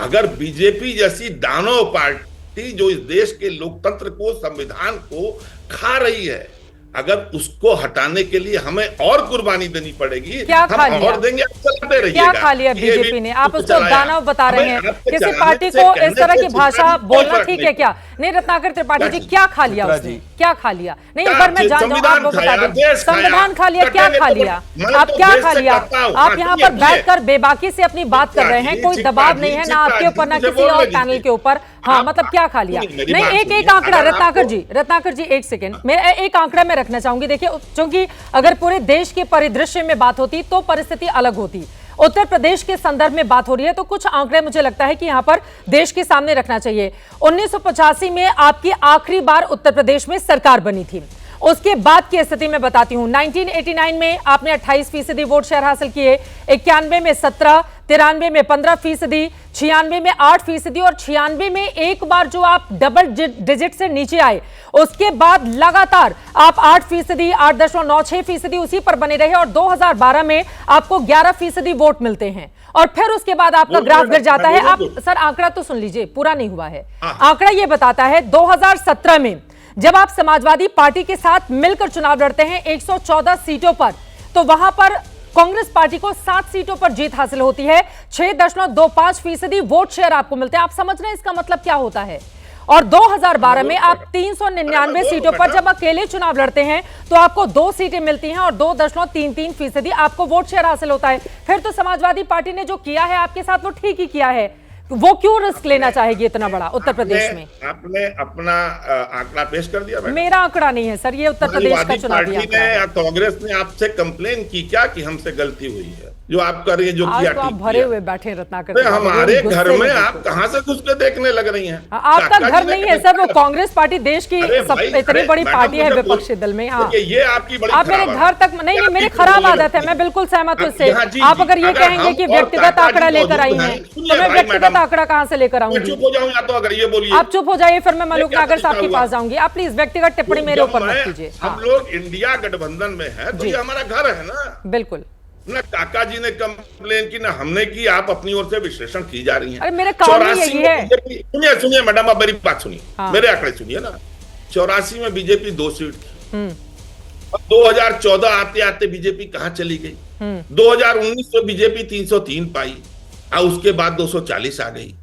Speaker 8: अगर बीजेपी जैसी दानव पार्टी जो इस देश के लोकतंत्र को, संविधान को खा रही है, अगर उसको हटाने के लिए हमें और कुर्बानी देनी पड़ेगी,
Speaker 1: क्या खा
Speaker 8: हम
Speaker 1: लिया?
Speaker 8: और देंगे, आप चलाते रहिएगा।
Speaker 1: क्या खा लिया
Speaker 8: ये
Speaker 1: बीजेपी ने? आप
Speaker 8: कुछ
Speaker 1: उसको
Speaker 8: चलाया।
Speaker 1: दानव बता रहे हैं।
Speaker 8: हमें आपके
Speaker 1: किसी
Speaker 8: चलाने
Speaker 1: पार्टी
Speaker 8: से,
Speaker 1: को
Speaker 8: कहने
Speaker 1: इस तरह
Speaker 8: से
Speaker 1: की
Speaker 8: कोई
Speaker 1: भाषा
Speaker 8: फर्क
Speaker 1: बोलना
Speaker 8: नहीं
Speaker 1: ठीक है
Speaker 8: पड़ता।
Speaker 1: क्या? नहीं रत्नाकर त्रिपाठी जी,
Speaker 8: क्या
Speaker 1: क्या खा लिया
Speaker 10: चित्रा
Speaker 1: उसने?
Speaker 10: जी।
Speaker 1: क्या खा लिया? नहीं, एक बार मैं जान जाऊं, आप वो बता
Speaker 8: खाया,
Speaker 1: दें।
Speaker 8: देश खाया,
Speaker 1: संविधान खा लिया, क्या
Speaker 8: कटे
Speaker 1: खा
Speaker 8: ने तो-
Speaker 1: लिया?
Speaker 8: मैं
Speaker 1: आप
Speaker 8: तो
Speaker 1: क्या
Speaker 8: देश
Speaker 1: खा
Speaker 8: से
Speaker 1: लिया?
Speaker 8: करता हूं।
Speaker 1: आप यहाँ पर बैठकर बेबाकी से अपनी बात कर रहे हैं, कोई दबाव नहीं है ना आपके ऊपर ना किसी और पैनल के ऊपर। हाँ, मतलब क्या खा लिया? नहीं, एक आंकड़ा रत्नाकर जी एक सेकेंड, मैं एक आंकड़ा में रखना चाहूंगी। देखिए, क्योंकि अगर पूरे देश के परिदृश्य में बात होती तो परिस्थिति अलग होती। उत्तर प्रदेश के संदर्भ में बात हो रही है तो कुछ आंकड़े मुझे लगता है कि यहां पर देश के सामने रखना चाहिए। 1985 में आपकी आखिरी बार उत्तर प्रदेश में सरकार बनी थी। उसके बाद की स्थिति में बताती हूं। 1989 में आपने 28% वोट शेयर हासिल किए, 91 में 17, 93 में 15%, 96 में 8% और 96 में एक बार जो आप डबल डिजिट से नीचे आए, उसके बाद लगातार आप 8%, 8.96% उसी पर बने रहे और 2012 में आपको 11% वोट मिलते हैं और फिर उसके बाद आपका ग्राफ गिर जाता है। आप सर आंकड़ा तो सुन लीजिए, पूरा नहीं हुआ है। आंकड़ा यह बताता है 2017 में जब आप समाजवादी पार्टी के साथ मिलकर चुनाव लड़ते हैं 114 सीटों पर, तो वहां पर कांग्रेस पार्टी को 7 सीटों पर जीत हासिल होती है, 6.25% वोट शेयर आपको मिलते हैं। आप समझ रहे हैं इसका मतलब क्या होता है? और 2012 में आप 399 सीटों पर जब अकेले चुनाव लड़ते हैं तो आपको 2 सीटें मिलती हैं और 2.33% आपको वोट शेयर हासिल होता है। फिर तो समाजवादी पार्टी ने जो किया है आपके साथ वो ठीक ही किया है। वो क्यों रिस्क लेना चाहेगी इतना बड़ा उत्तर प्रदेश में?
Speaker 8: आपने अपना आंकड़ा पेश कर दिया।
Speaker 1: मेरा आंकड़ा नहीं है सर, ये उत्तर प्रदेश का चुनावी आंकड़ा है।
Speaker 8: या कांग्रेस ने आपसे कंप्लेन की क्या कि हमसे गलती हुई है? जो आप कर रही है, जो किया
Speaker 1: तो आप भरे हुए बैठे रत्नाकर।
Speaker 8: हमारे घर में आप कहाँ से घुस के देखने लग रही हैं?
Speaker 1: आपका घर नहीं है सर, वो कांग्रेस पार्टी देश की इतनी बड़ी पार्टी है विपक्षी दल में। हाँ,
Speaker 8: ये आपकी बड़ी
Speaker 1: आप मेरे घर तक नहीं, मेरी खराब आदत है, मैं बिल्कुल सहमत हूँ इससे। आप अगर ये कहेंगे कि व्यक्तिगत आंकड़ा लेकर आई हैं तो मैं व्यक्तिगत आंकड़ा कहाँ से लेकर आऊंगी?
Speaker 8: चुप हो जाऊं या तो अगर ये बोलिए।
Speaker 1: आप चुप हो जाइए, फिर मैं मलूक नागर साहब के पास जाऊंगी। आप प्लीज व्यक्तिगत टिप्पणी मेरे ऊपर मत कीजिए।
Speaker 8: हम लोग इंडिया गठबंधन में है तो ये हमारा घर है ना।
Speaker 1: बिल्कुल,
Speaker 8: ना काका जी ने कंप्लेन की ना हमने की, आप अपनी ओर से विश्लेषण की जा रही हैं।
Speaker 1: अरे मेरे काम में यही है।
Speaker 8: सुनिए मैडम, आप मेरी बात सुनिए। मेरे आंकड़े सुनिए ना। 84 में बीजेपी 2 सीट थी। 2014 आते आते बीजेपी कहां चली गई? 2019 में बीजेपी 303 पाई और उसके बाद 240 आ गई।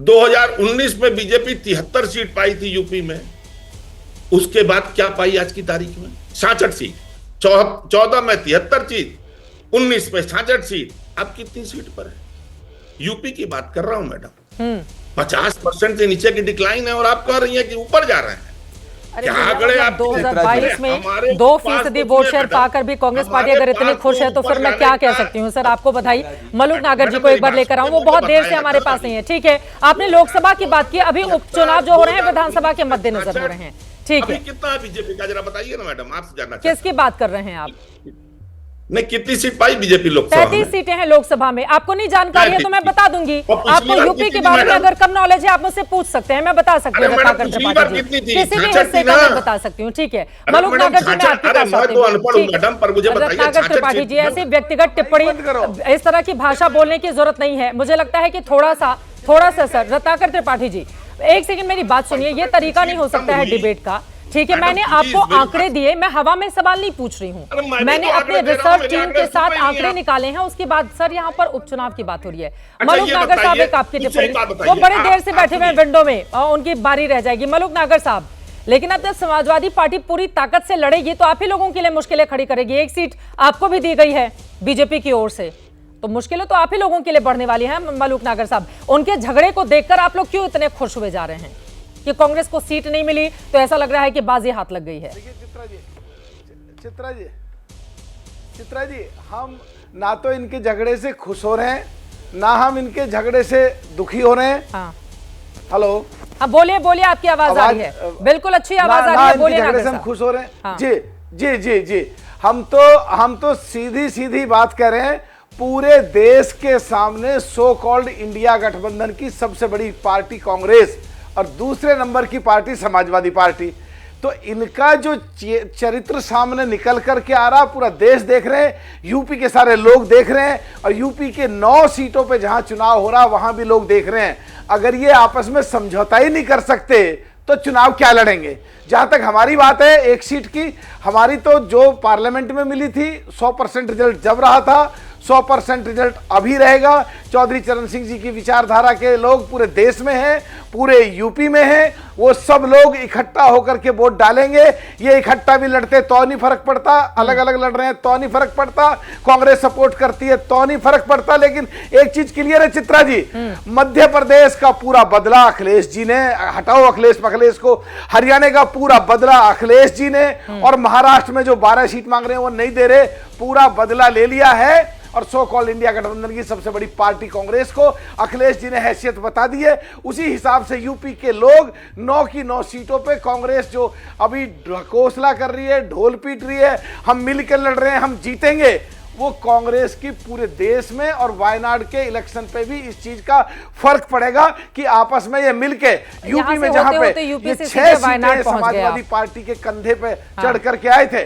Speaker 8: 2019 में बीजेपी 73 सीट पाई थी यूपी में, उसके बाद क्या पाई आज की तारीख में? 66 सीट। 14 में 73 सीट, 19 में 66 सीट। अब कितनी सीट पर है? यूपी की बात कर रहा हूं मैडम। 50% से नीचे की डिक्लाइन है और आप कह रही हैं कि ऊपर जा रहे हैं।
Speaker 1: अरे 2022 में 2% वोट शेयर पाकर भी कांग्रेस पार्टी अगर इतनी खुश है तो फिर मैं क्या कह सकती हूँ सर? आपको बधाई। मलूक नागर जी को एक बार लेकर आऊं, वो बहुत देर से हमारे पास नहीं है। ठीक है, आपने लोकसभा की बात की, अभी उपचुनाव जो हो रहे हैं विधानसभा के मद्देनजर हो रहे हैं। ठीक
Speaker 8: अभी
Speaker 1: है।
Speaker 8: कितना है बीजेपी का, जरा बताइए ना मैडम, आपसे जानना चाहते
Speaker 1: किसकी बात कर रहे हैं आप?
Speaker 8: नहीं, कितनी सीट पाई बीजेपी लोकसभा
Speaker 1: 33
Speaker 8: में?
Speaker 1: सीटें हैं लोकसभा में। आपको नहीं जानकारी है तो मैं बता दूंगी।
Speaker 8: और पिछली
Speaker 1: आपको
Speaker 8: बार
Speaker 1: यूपी
Speaker 8: कितनी
Speaker 1: के
Speaker 8: थी
Speaker 1: बारे में
Speaker 8: मैडम?
Speaker 1: अगर कम नॉलेज है आप मुझसे पूछ सकते हैं, मैं बता सकती हूँ।
Speaker 8: अरे मैडम,
Speaker 1: रत्नाकर
Speaker 8: पिछली बार
Speaker 1: त्रिपाठी जी
Speaker 8: कितनी थी?
Speaker 1: किसी भी
Speaker 8: 66
Speaker 1: हिस्से
Speaker 8: थी
Speaker 1: का
Speaker 8: ना?
Speaker 1: मैं बता सकती हूँ। ठीक है,
Speaker 8: अरे
Speaker 1: मलूक
Speaker 8: मैडम,
Speaker 1: नागर जी मैं
Speaker 8: 66
Speaker 1: आपके
Speaker 8: अरे
Speaker 1: पास
Speaker 8: मैं
Speaker 1: आती
Speaker 8: तो
Speaker 1: हूँ।
Speaker 8: अनपढ़ हूँ
Speaker 1: ठीक।
Speaker 8: मैडम, पर मुझे बताइए
Speaker 1: रत्नाकर
Speaker 8: 66
Speaker 1: त्रिपाठी जी,
Speaker 8: सीट
Speaker 1: ऐसी व्यक्तिगत टिप्पणी इस तरह की भाषा बोलने की जरूरत नहीं है। मुझे लगता है कि थोड़ा सा सर, रत्नाकर त्रिपाठी जी एक सेकंड मेरी बात सुनिए। ये तरीका नहीं हो सकता है डिबेट का। ठीक है, मैंने आपको आंकड़े दिए, मैं हवा में सवाल नहीं पूछ रही हूँ। मैंने अपने रिसर्च टीम के साथ आंकड़े निकाले हैं। उसके बाद सर यहाँ पर उपचुनाव की बात हो रही है। मलूक नागर साहब एक आपकी टिप्पणी, वो बड़े देर से बैठे हुए हैं विंडो में, उनकी बारी रह जाएगी। मलूक नागर साहब, लेकिन अब जब समाजवादी पार्टी पूरी ताकत से लड़ेगी तो आप ही लोगों के लिए मुश्किलें खड़ी करेगी। एक सीट आपको भी दी गई है बीजेपी की ओर से, तो मुश्किलें तो आप ही लोगों के लिए बढ़ने वाली हैं। मलूक नागर साहब, उनके झगड़े को देखकर आप लोग क्यों इतने खुश हुए जा रहे हैं कि कांग्रेस को सीट नहीं मिली तो ऐसा लग रहा है कि बाजी हाथ लग गई है?
Speaker 11: चित्रा जी, हम ना तो इनके झगड़े से खुश हो रहे हैं, ना हम इनके झगड़े से दुखी हो रहे हैं।
Speaker 1: हाँ,
Speaker 11: हेलो,
Speaker 1: हाँ बोलिए बोलिए, आपकी आवाज आ रही है, बिल्कुल अच्छी आवाज आ रही है, बोलिए नागर
Speaker 11: से हम
Speaker 1: साहब।
Speaker 11: खुश हो रहे हैं।
Speaker 1: हाँ।
Speaker 11: जी जी जी जी, हम तो सीधी सीधी बात कर रहे हैं। पूरे देश के सामने सो कॉल्ड इंडिया गठबंधन की सबसे बड़ी पार्टी कांग्रेस और दूसरे नंबर की पार्टी समाजवादी पार्टी, तो इनका जो चरित्र सामने निकल करके आ रहा, पूरा देश देख रहे हैं, यूपी के सारे लोग देख रहे हैं, और यूपी के 9 सीटों पे जहां चुनाव हो रहा वहां भी लोग देख रहे हैं। अगर ये आपस में समझौता ही नहीं कर सकते तो चुनाव क्या लड़ेंगे? जहां तक हमारी बात है एक सीट की, हमारी तो जो पार्लियामेंट में मिली थी 100% रिजल्ट जब रहा था, 100% रिजल्ट अभी रहेगा। चौधरी चरण सिंह जी की विचारधारा के लोग पूरे देश में हैं, पूरे यूपी में हैं, वो सब लोग इकट्ठा होकर के वोट डालेंगे। ये इकट्ठा भी लड़ते तो नहीं फर्क पड़ता, अलग अलग लड़ रहे हैं तो नहीं फर्क पड़ता, कांग्रेस सपोर्ट करती है तो नहीं फर्क पड़ता। लेकिन एक चीज क्लियर है चित्रा जी, मध्य प्रदेश का पूरा बदला अखिलेश जी ने, हटाओ अखिलेश को, हरियाणा का पूरा बदला अखिलेश जी ने, और महाराष्ट्र में जो 12 सीट मांग रहे हैं वो नहीं दे रहे, पूरा बदला ले लिया है। और सो कॉल्ड इंडिया गठबंधन की सबसे बड़ी पार्टी कांग्रेस को अखिलेश जी ने हैसियत बता दी है। उसी हिसाब से यूपी के लोग 9 की 9 सीटों पे कांग्रेस जो अभी ढकोसला कर रही है, ढोल पीट रही है, हम मिलकर लड़ रहे हैं, हम जीतेंगे, वो कांग्रेस की पूरे देश में और वायनाड के इलेक्शन पे भी इस चीज का फर्क पड़ेगा कि आपस में ये मिलके यूपी में जहां पे ये 6 सीटें समाजवादी पार्टी के कंधे पे चढ़ करके आए थे,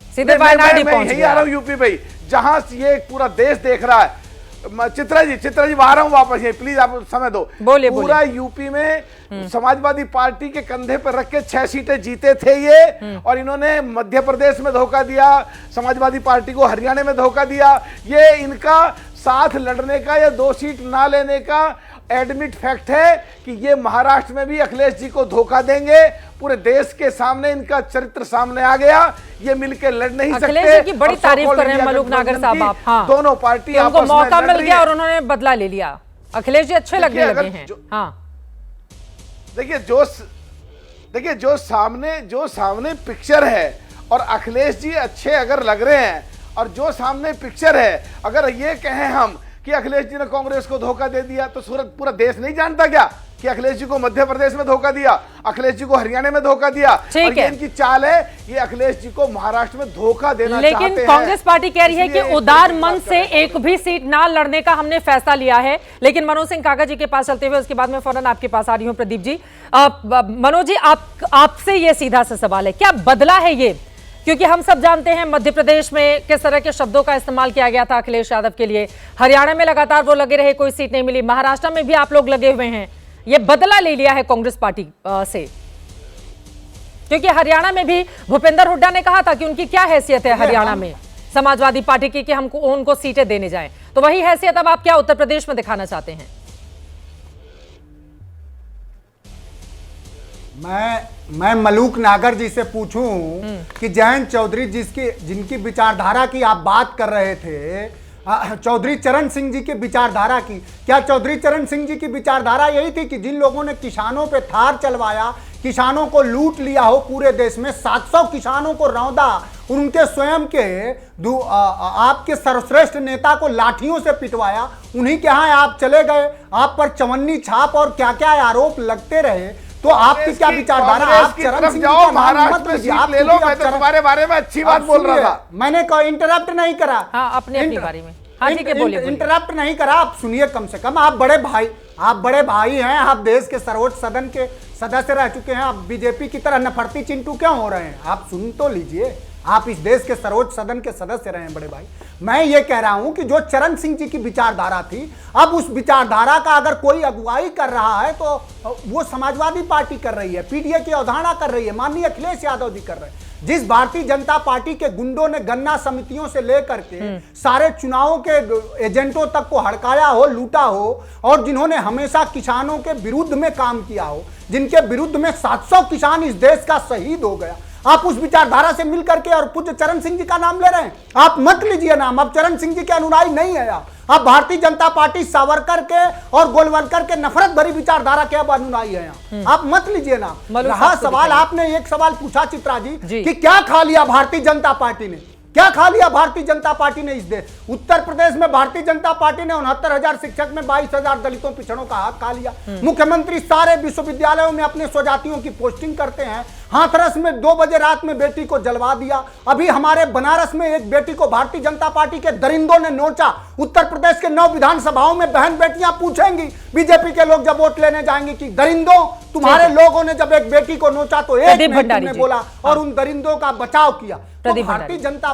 Speaker 1: सीधे वायनाड ही पहुंच
Speaker 11: यही आ रहा हूं यूपी भाई, जहां ये पूरा देश देख रहा है। चित्रा जी आ रहा हूं वापस, ये प्लीज आप समय दो। पूरा यूपी में समाजवादी पार्टी के कंधे पर रख के 6 सीटें जीते थे ये, और इन्होंने मध्य प्रदेश में धोखा दिया, समाजवादी पार्टी को हरियाणा में धोखा दिया। ये इनका साथ लड़ने का या 2 सीट ना लेने का एडमिट फैक्ट है कि ये महाराष्ट्र में भी अखिलेश जी को धोखा देंगे। पूरे देश के सामने इनका चरित्र सामने आ गया, ये मिलकर लड़ नहीं सकते।
Speaker 1: अखिलेश जी की बड़ी तारीफ कर रहे हैं मलूक नागर साहब आप। हाँ,
Speaker 11: दोनों पार्टी
Speaker 1: उनको मौका मिल गया और उन्होंने बदला ले लिया। अखिलेश जी अच्छे लगने लगे हैं। हाँ,
Speaker 11: देखिए जो सामने पिक्चर है, और अखिलेश जी अच्छे अगर लग रहे हैं, और जो सामने पिक्चर है, अगर ये कहें हम कि अखिलेश जी ने कांग्रेस को धोखा दे दिया, तो पूरा देश नहीं जानता क्या कि अखिलेश जी को मध्य प्रदेश में धोखा दिया, अखिलेश जी को हरियाणा में धोखा दिया, और ये इनकी चाल है, ये अखिलेश जी को महाराष्ट्र में धोखा देना चाहते हैं।
Speaker 1: लेकिन कांग्रेस पार्टी कह रही है कि उदार मन से एक भी सीट ना लड़ने का हमने फैसला लिया है। लेकिन मनोज सिंह काका जी के पास चलते हुए, उसके बाद में फौरन आपके पास आ रही हूं प्रदीप जी। मनोज जी, आपसे ये सीधा सा सवाल है, क्या बदला है ये? क्योंकि हम सब जानते हैं मध्य प्रदेश में किस तरह के शब्दों का इस्तेमाल किया गया था अखिलेश यादव के लिए, हरियाणा में लगातार वो लगे रहे, कोई सीट नहीं मिली, महाराष्ट्र में भी आप लोग लगे हुए हैं। ये बदला ले लिया है कांग्रेस पार्टी से, क्योंकि हरियाणा में भी भूपेंद्र हुड्डा ने कहा था कि उनकी क्या हैसियत है हरियाणा में समाजवादी पार्टी की कि हमको उनको सीटें देने जाएं, तो वही हैसियत अब आप क्या उत्तर प्रदेश में दिखाना चाहते हैं?
Speaker 9: मैं मलूक नागर जी से पूछूं कि जयंत चौधरी जिनकी विचारधारा की आप बात कर रहे थे, चौधरी चरण सिंह जी की विचारधारा की, क्या चौधरी चरण सिंह जी की विचारधारा यही थी कि जिन लोगों ने किसानों पे थार चलवाया, किसानों को लूट लिया हो, पूरे देश में 700 किसानों को रौंदा, उनके स्वयं के आपके सर्वश्रेष्ठ नेता को लाठियों से पिटवाया, उन्हीं के यहाँ आप चले गए, आप पर चवन्नी छाप और क्या क्या आरोप लगते रहे, तो आपकी क्या विचारधारा? आप चरण सिंह
Speaker 11: जाओ, महाराष्ट्र में सीट ले लो। मैं तो तुम्हारे बारे में अच्छी बात बोल रहा था।
Speaker 9: मैंने कोई इंटरप्ट नहीं करा।
Speaker 1: हाँ, अपने बारे में। हाँ, ठीक है, बोलिए।
Speaker 9: इंटरप्ट नहीं करा, आप सुनिए कम से कम। आप बड़े भाई हैं, आप देश के सर्वोच्च सदन के सदस्य रह चुके हैं। आप बीजेपी की तरह नफरती चिंटू क्यों हो रहे हैं? आप सुन तो लीजिए, आप इस देश के सर्वोच्च सदन के सदस्य रहे हैं बड़े भाई। मैं ये कह रहा हूं कि जो चरण सिंह जी की विचारधारा थी, अब उस विचारधारा का अगर कोई अगुवाई कर रहा है तो वो समाजवादी पार्टी कर रही है, पीडीए की अवधारणा कर रही है, माननीय अखिलेश यादव जी कर रहे हैं। जिस भारतीय जनता पार्टी के गुंडों ने गन्ना समितियों से लेकर के सारे चुनावों के एजेंटों तक को हड़काया हो, लूटा हो, और जिन्होंने हमेशा किसानों के विरुद्ध में काम किया हो, जिनके विरुद्ध में 700 किसान इस देश का शहीद हो गया, आप उस विचारधारा से मिलकर के और पूज्य चरण सिंह जी का नाम ले रहे हैं। आप मत लीजिए नाम, अब चरण सिंह जी के अनुयायी नहीं है आप भारतीय जनता पार्टी सावरकर के और गोलवलकर के नफरत भरी विचारधारा के अब अनुयायी है। आप मत लीजिए नाम। रहा सवाल, आपने एक सवाल पूछा चित्रा जी कि क्या खा लिया भारतीय जनता पार्टी ने, क्या खा लिया भारतीय जनता पार्टी ने इस देश? उत्तर प्रदेश में भारतीय जनता पार्टी ने 69,000 शिक्षक में 22,000 दलितों पिछड़ों का हाथ खा लिया। मुख्यमंत्री सारे विश्वविद्यालयों में अपने स्वजातियों की पोस्टिंग करते हैं। हाथरस में 2 बजे रात में बेटी को जलवा दिया। अभी हमारे बनारस में एक बेटी को भारतीय जनता पार्टी के दरिंदों ने नोचा। उत्तर प्रदेश के 9 विधानसभाओं में बहन बेटियां पूछेंगी बीजेपी के लोग जब वोट लेने जाएंगे कि दरिंदों, तुम्हारे लोगों ने जब एक बेटी को नोचा तो एक ने बोला और उन दरिंदों का बचाव किया। तो भारतीय जनता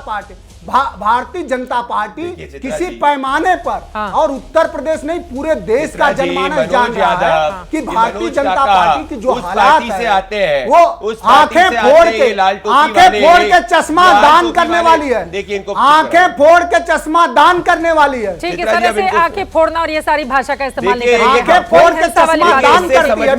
Speaker 9: पार्टी किसी पैमाने पर और उत्तर प्रदेश नहीं पूरे देश का जनमानस जान रहा है कि भारतीय जनता पार्टी की जो हालात है वो आंखें फोड़ के चश्मा दान करने वाली है। देखिए, आंखें फोड़ के चश्मा दान करने वाली है।
Speaker 1: ठीक है सर, ऐसे आंखें फोड़ना और ये सारी भाषा का इस्तेमाल नहीं करेंगे।
Speaker 9: आंखें फोड़ के चश्मा दान करती है।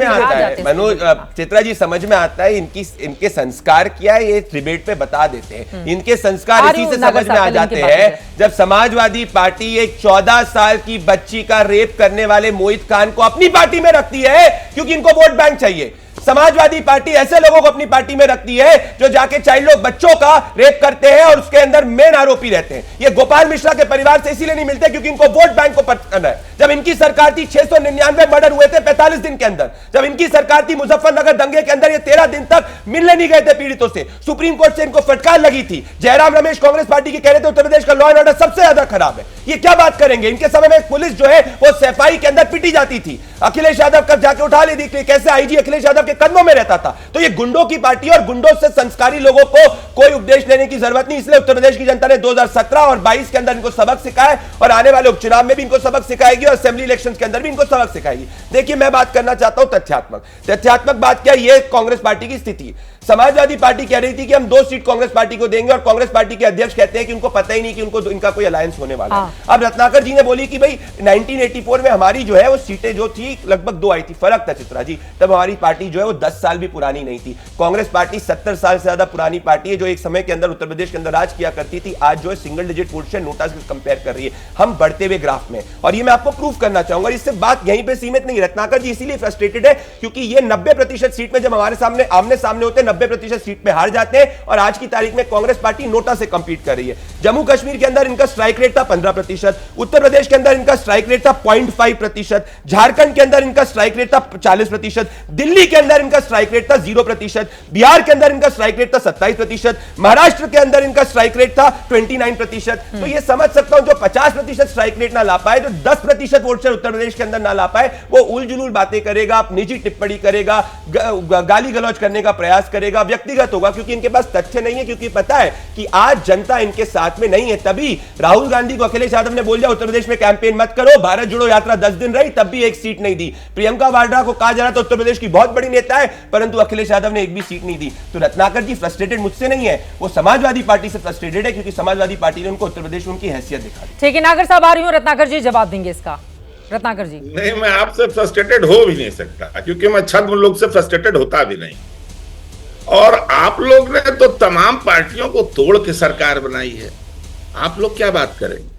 Speaker 10: मनोज, चित्रा जी समझ में आता है इनके संस्कार क्या है, ये डिबेट पे बता देते हैं। इनके संस्कार इसी से समझ में आ जाते हैं जब समाजवादी पार्टी एक 14 साल की बच्ची का रेप करने वाले मोहित खान को अपनी पार्टी में रखती है क्योंकि इनको वोट बैंक चाहिए। समाजवादी पार्टी ऐसे लोगों को अपनी पार्टी में रखती है जो जाके चाइल्ड लोग बच्चों का रेप करते हैं और उसके अंदर मेन आरोपी रहते हैं। ये गोपाल मिश्रा के परिवार से इसीलिए नहीं मिलते क्योंकि इनको वोट बैंक को पकड़ना है। जब इनकी सरकार थी 699 मर्डर हुए थे 45 दिन के अंदर। जब इनकी सरकार थी मुजफ्फरनगर दंगे के अंदर ये 13 दिन तक मिलने नहीं गए थे पीड़ितों से। सुप्रीम कोर्ट से इनको फटकार लगी थी। जयराम रमेश कांग्रेस पार्टी के कह रहे थे उत्तर प्रदेश का लॉ एंड ऑर्डर सबसे ज्यादा खराब है। ये क्या बात करेंगे? इनके समय में पुलिस जो है वो सफाई के अंदर पिटी जाती थी। अखिलेश यादव कब जाके उठा ली थी कैसे आईजी अखिलेश यादव के कदमों में रहता था। तो ये गुंडों की पार्टी और गुंडों से संस्कारी लोगों को कोई उपदेश लेने की जरूरत नहीं। इसलिए उत्तर प्रदेश की जनता ने 2017 और 22 के अंदर इनको सबक सिखाया और आने वाले उपचुनाव में भी इनको सबक सिखाएगी और असेंबली इलेक्शंस के अंदर भी इनको सबक सिखाएगी। देखिए, मैं बात करना चाहता हूं तथ्यात्मक बात क्या, ये कांग्रेस पार्टी की स्थिति। समाजवादी पार्टी कह रही थी कि हम 2 सीट कांग्रेस पार्टी को देंगे और कांग्रेस पार्टी के अध्यक्ष कहते हैं कि उनको पता ही नहीं कि उनको इनका कोई अलायंस होने वाला है। अब रत्नाकर जी ने बोली कि भाई 1984 में हमारी जो है वो सीटें जो थी लगभग 2 आई थी। फर्क था चित्रा जी, तब हमारी पार्टी जो है वो 10 साल भी पुरानी नहीं थी। कांग्रेस पार्टी 70 साल से ज्यादा पुरानी पार्टी है जो एक समय के अंदर उत्तर प्रदेश के अंदर राज किया करती थी। आज जो है single digit vote share NOTA से कंपेयर कर रही है हम बढ़ते हुए ग्राफ में। और ये मैं आपको प्रूव करना चाहूंगा। इससे बात यहीं पे सीमित नहीं। रत्नाकर जी इसीलिए फ्रस्ट्रेटेड है क्योंकि ये 90% सीट में जब हमारे सामने आमने सामने होते हैं 90% सीट में हार जाते हैं और आज की तारीख में कांग्रेस पार्टी नोटा से कंपीट कर रही है। जम्मू कश्मीर के अंदर इनका स्ट्राइक रेट था 15%, उत्तर प्रदेश के अंदर इनका स्ट्राइक रेट था 0.5%, झारखंड के अंदर इनका स्ट्राइक रेट था 40%, दिल्ली के अंदर इनका स्ट्राइक रेट था 0%, बिहार के अंदर इनका स्ट्राइक रेट था 27%, महाराष्ट्र के अंदर इनका स्ट्राइक रेट था 29%। तो ये समझ सकता हूं जो 50% स्ट्राइक रेट ना ला पाए, जो 10% वोट शेयर उत्तर प्रदेश के अंदर ना ला पाए, वो उलझुल बातें करेगा, निजी टिप्पणी करेगा, गाली गलौज करने का प्रयास करेगा, व्यक्तिगत होगा क्योंकि इनके पास तथ्य नहीं है, क्योंकि पता है कि आज जनता इनके साथ में नहीं है। तभी राहुल गांधी को अखिलेश यादव ने बोल दिया उत्तर प्रदेश में कैंपेन मत करो, भारत जोड़ो यात्रा 10 दिन रही तब भी एक सीट नहीं दी। प्रियंका वाड्रा को कहा जा रहा था उत्तर प्रदेश की बहुत बड़ी नेता है परंतु अखिलेश यादव ने एक भी सीट नहीं दी। तो रत्नाकर जी फ्रस्ट्रेटेड मुझसे नहीं है, वो समाजवादी पार्टी से फ्रस्ट्रेटेड है क्योंकि समाजवादी पार्टी ने उनको उत्तर प्रदेश में उनकी हैसियत दिखा दी।
Speaker 1: ठीक है, नागर साहब आ रही हूं, रत्नाकर जी जवाब देंगे इसका। रत्नाकर जी
Speaker 8: नहीं, मैं आपसे फ्रस्ट्रेटेड हो भी नहीं सकता क्योंकि मैं छद्म लोग से फ्रस्ट्रेटेड होता भी नहीं। और आप लोग ने तो तमाम पार्टियों को तोड़ के सरकार बनाई है, आप लोग क्या बात करेंगे?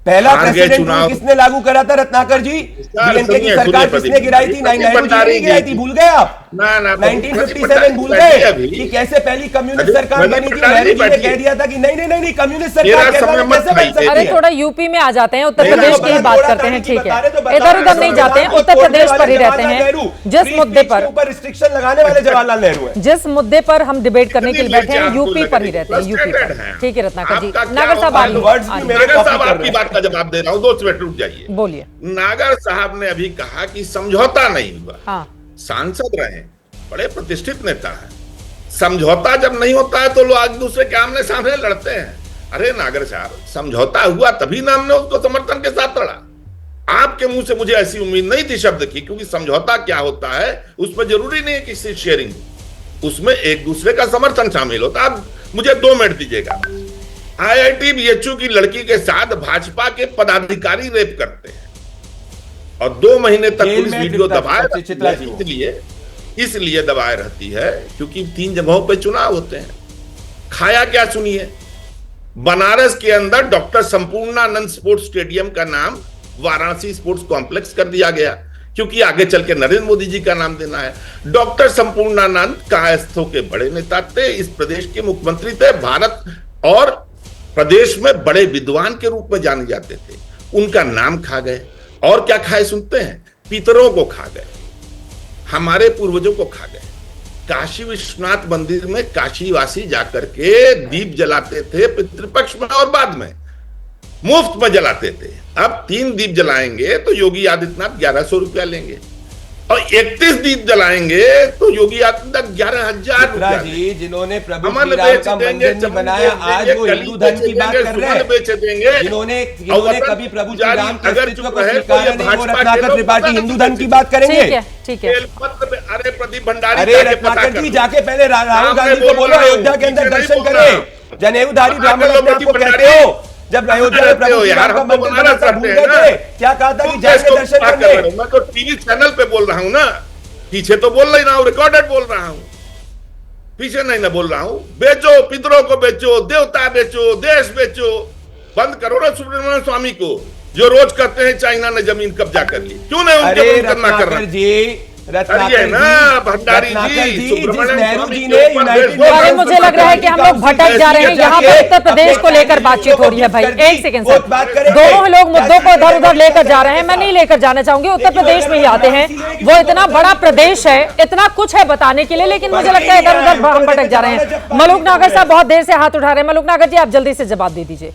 Speaker 10: पहला प्रेसिडेंट रूल किसने लागू करा था रत्नाकर जी? डीएमके की सरकार किसने गिराई थी? 9 गिराई थी, भूल गए आप? 1957 भूल गए कि कैसे पहली कम्युनिस्ट सरकार बनी थी। नेहरू जी ने कह दिया था कि नहीं नहीं नहीं कम्युनिस्ट सरकार कैसे बन सकती है।
Speaker 1: अरे थोड़ा यूपी में आ जाते हैं, उत्तर प्रदेश की बात करते हैं, ठीक है, इधर उधर नहीं जाते हैं, उत्तर प्रदेश पर ही रहते हैं। जिस मुद्दे पर
Speaker 10: रिस्ट्रिक्शन लगाने वाले जवाहरलाल नेहरू है,
Speaker 1: जिस मुद्दे पर हम डिबेट करने के लिए बैठे हैं, यूपी पर ही रहते हैं, यूपी पर। ठीक है रत्नाकर जी, नागर साहब
Speaker 8: आपकी बात का जवाब दे रहा हूँ, 2 मिनट रुक जाइए।
Speaker 1: बोलिए।
Speaker 8: नागर साहब ने अभी कहा कि समझौता नहीं हुआ।
Speaker 1: हाँ।
Speaker 8: सांसद रहे, बड़े प्रतिष्ठित नेता है, समझौता जब नहीं होता है तो लोग एक दूसरे के आमने सामने लड़ते हैं। अरे नागर साहब, समझौता हुआ तभी ना हमने उसको समर्थन के साथ लड़ा। आपके मुंह से मुझे ऐसी उम्मीद नहीं थी शब्द की, क्योंकि समझौता क्या होता है उसमें जरूरी नहीं है किसी शेयरिंग, उसमें एक दूसरे का समर्थन शामिल होता है। आप मुझे 2 मिनट दीजिएगा। IIT BHU की लड़की के साथ भाजपा के पदाधिकारी रेप करते हैं और 2 महीने तक पुलिस वीडियो दबाए, इसलिए दबाए रहती है क्योंकि 3 जगहों पे चुनाव होते हैं। खाया क्या सुनिए, बनारस के अंदर डॉक्टर संपूर्णानंद स्पोर्ट्स स्टेडियम का नाम वाराणसी स्पोर्ट्स कॉम्प्लेक्स कर दिया गया, क्योंकि आगे चल के नरेंद्र मोदी जी का नाम देना है। डॉक्टर संपूर्णानंद कायस्थों के बड़े नेता थे, इस प्रदेश के मुख्यमंत्री थे, भारत और प्रदेश में बड़े विद्वान के रूप में जाने जाते थे। उनका नाम खा गए, और क्या खाए सुनते हैं, पितरों को खा गए, हमारे पूर्वजों को खा गए। काशी विश्वनाथ मंदिर में काशीवासी जाकर के दीप जलाते थे पितृपक्ष में और बाद में मुफ्त में जलाते थे। अब 3 दीप जलाएंगे तो योगी आदित्यनाथ 1100 रुपया लेंगे, और 31 दीप जलाएंगे तो योगी आदित्यनाथ 11,000 रुपया।
Speaker 10: जिन्होंने प्रभु श्री राम का मंदिर नहीं बनाया, आज वो हिंदू धर्म की बात कर रहे हैं। जिन्होंने कभी प्रभु श्री राम के अस्तित्व को स्वीकारा नहीं, वो रत्नाकर त्रिपाठी हिंदू धर्म की बात करेंगे।
Speaker 1: ठीक है।
Speaker 8: अरे प्रदीप भंडारी,
Speaker 10: अरे रत्नाकर जी जाके पहले राहुल गांधी को बोलो अयोध्या के अंदर दर्शन करें। जनेऊधारी ब्राह्मण अपने आप को कहते हो। जब अयोध्या में प्रभु श्री राम का मंदिर बना था, भूल गए थे क्या कहा था कि जाके दर्शन करने?
Speaker 8: मैं तो टीवी चैनल पे बोल रहा हूँ ना, पीछे तो बोल नहीं रहा हूँ, रिकॉर्डेड बोल रहा हूँ, पीछे नहीं ना बोल रहा हूँ। बेचो, पितरों को बेचो, देवता बेचो, देश बेचो, बंद करो ना सुब्रमण्यम स्वामी को, जो रोज कहते हैं चाइना ने जमीन कब्जा कर ली। क्यों नहीं उनके बंद करना कर रहे
Speaker 10: जी?
Speaker 8: भंडारी जी,
Speaker 10: नेहरू जी ने
Speaker 1: अरे मुझे लग रहा है कि हम लोग भटक जा रहे हैं। यहाँ पर उत्तर प्रदेश को लेकर बातचीत हो रही है। भाई एक सेकंड सर, दोनों लोग मुद्दों को इधर उधर लेकर जा रहे हैं, मैं नहीं लेकर जाना चाहूंगी। उत्तर प्रदेश में ही आते हैं, वो इतना बड़ा प्रदेश है, इतना कुछ है बताने के लिए, लेकिन मुझे लगता है इधर उधर हम भटक जा रहे हैं। मलूक नागर साहब बहुत देर से हाथ उठा रहे हैं। मलूक नागर जी, आप जल्दी से जवाब दे दीजिए।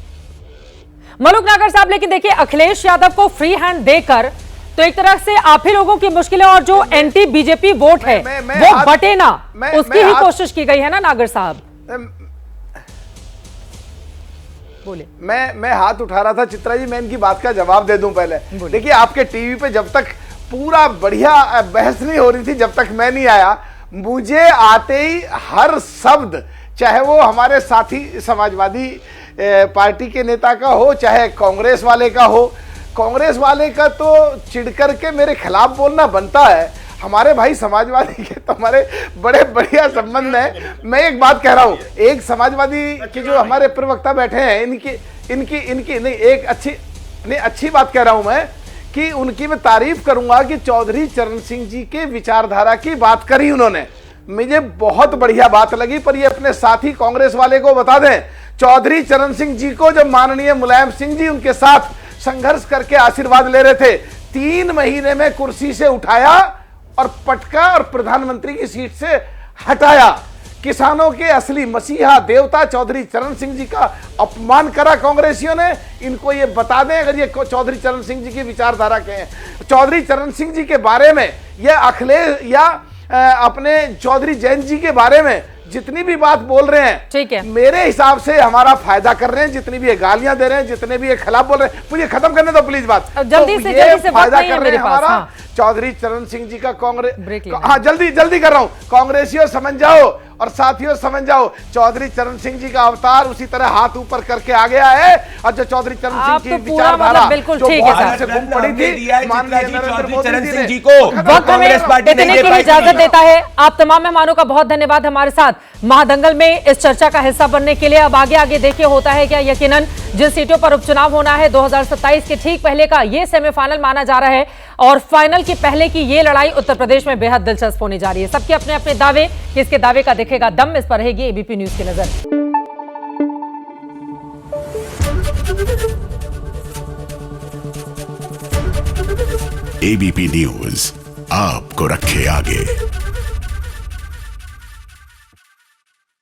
Speaker 1: मलूक नागर साहब, लेकिन देखिए अखिलेश यादव को फ्री हैंड देकर तो एक तरह से आप ही लोगों की मुश्किलें और जो एंटी बीजेपी वोट है वो बटे ना, उसकी ही कोशिश की गई है ना नागर साहब? बोले।
Speaker 11: मैं हाथ उठा रहा था चित्रा जी, मैं इनकी बात का जवाब दे दूं पहले। देखिए आपके टीवी पे जब तक पूरा बढ़िया बहस नहीं हो रही थी, जब तक मैं नहीं आया, मुझे आते ही हर शब्द, चाहे वो हमारे साथी समाजवादी पार्टी के नेता का हो, चाहे कांग्रेस वाले का हो, कांग्रेस वाले का तो चिढ़ करके मेरे खिलाफ बोलना बनता है, हमारे भाई समाजवादी के तो हमारे बड़े बढ़िया संबंध है। मैं एक बात कह रहा हूं, एक समाजवादी के जो हमारे प्रवक्ता बैठे हैं, इनकी नहीं, एक अच्छी बात कह रहा हूं मैं, कि उनकी मैं तारीफ करूंगा कि चौधरी चरण सिंह जी के विचारधारा की बात करी उन्होंने, मुझे बहुत बढ़िया बात लगी। पर ये अपने साथी कांग्रेस वाले को बता दें, चौधरी चरण सिंह जी को जब माननीय मुलायम सिंह जी उनके साथ संघर्ष करके आशीर्वाद ले रहे थे, 3 महीने में कुर्सी से उठाया और पटका और प्रधानमंत्री की सीट से हटाया। किसानों के असली मसीहा देवता चौधरी चरण सिंह जी का अपमान करा कांग्रेसियों ने। इनको ये बता दें, अगर ये चौधरी चरण सिंह जी की विचारधारा के हैं, चौधरी चरण सिंह जी के बारे में या अखिलेश या अपने चौधरी जयंत जी के बारे में जितनी भी बात बोल रहे हैं, ठीक है, मेरे हिसाब से हमारा फायदा कर रहे हैं। जितनी भी गालियां दे रहे हैं, जितने भी खिलाफ बोल रहे हैं, मुझे खत्म करने दो प्लीज बात।
Speaker 1: जल्दी
Speaker 11: तो
Speaker 1: से
Speaker 11: ये
Speaker 1: जल्दी से
Speaker 11: फायदा कर रहे हैं हमारा चौधरी चरण सिंह जी का कांग्रेस। हाँ जल्दी कर रहा हूं, कांग्रेसियों समझ जाओ और साथियों समझ जाओ, चौधरी चरण सिंह जी का अवतार उसी तरह हाथ ऊपर करके आ गया है। और जो चौधरी चरण सिंह की विचारधारा
Speaker 1: बिल्कुल ठीक है सर,
Speaker 11: गुम पड़ी थी, माननीय नरेंद्र मोदी जी ने
Speaker 1: कांग्रेस पार्टी इतने के लिए इजाजत देता है। आप तमाम मेहमानों का बहुत धन्यवाद हमारे साथ महादंगल में इस चर्चा का हिस्सा बनने के लिए। अब आगे देखिए होता है क्या। यकीनन जिन सीटों पर उपचुनाव होना है 2027 के ठीक पहले का, ये सेमीफाइनल माना जा रहा है। और फाइनल के पहले की ये लड़ाई उत्तर प्रदेश में बेहद दिलचस्प होने जा रही है। सबके अपने अपने दावे, किसके दावे का दिखेगा दम, इस पर रहेगी एबीपी न्यूज की नजर।
Speaker 12: एबीपी न्यूज आपको रखे आगे।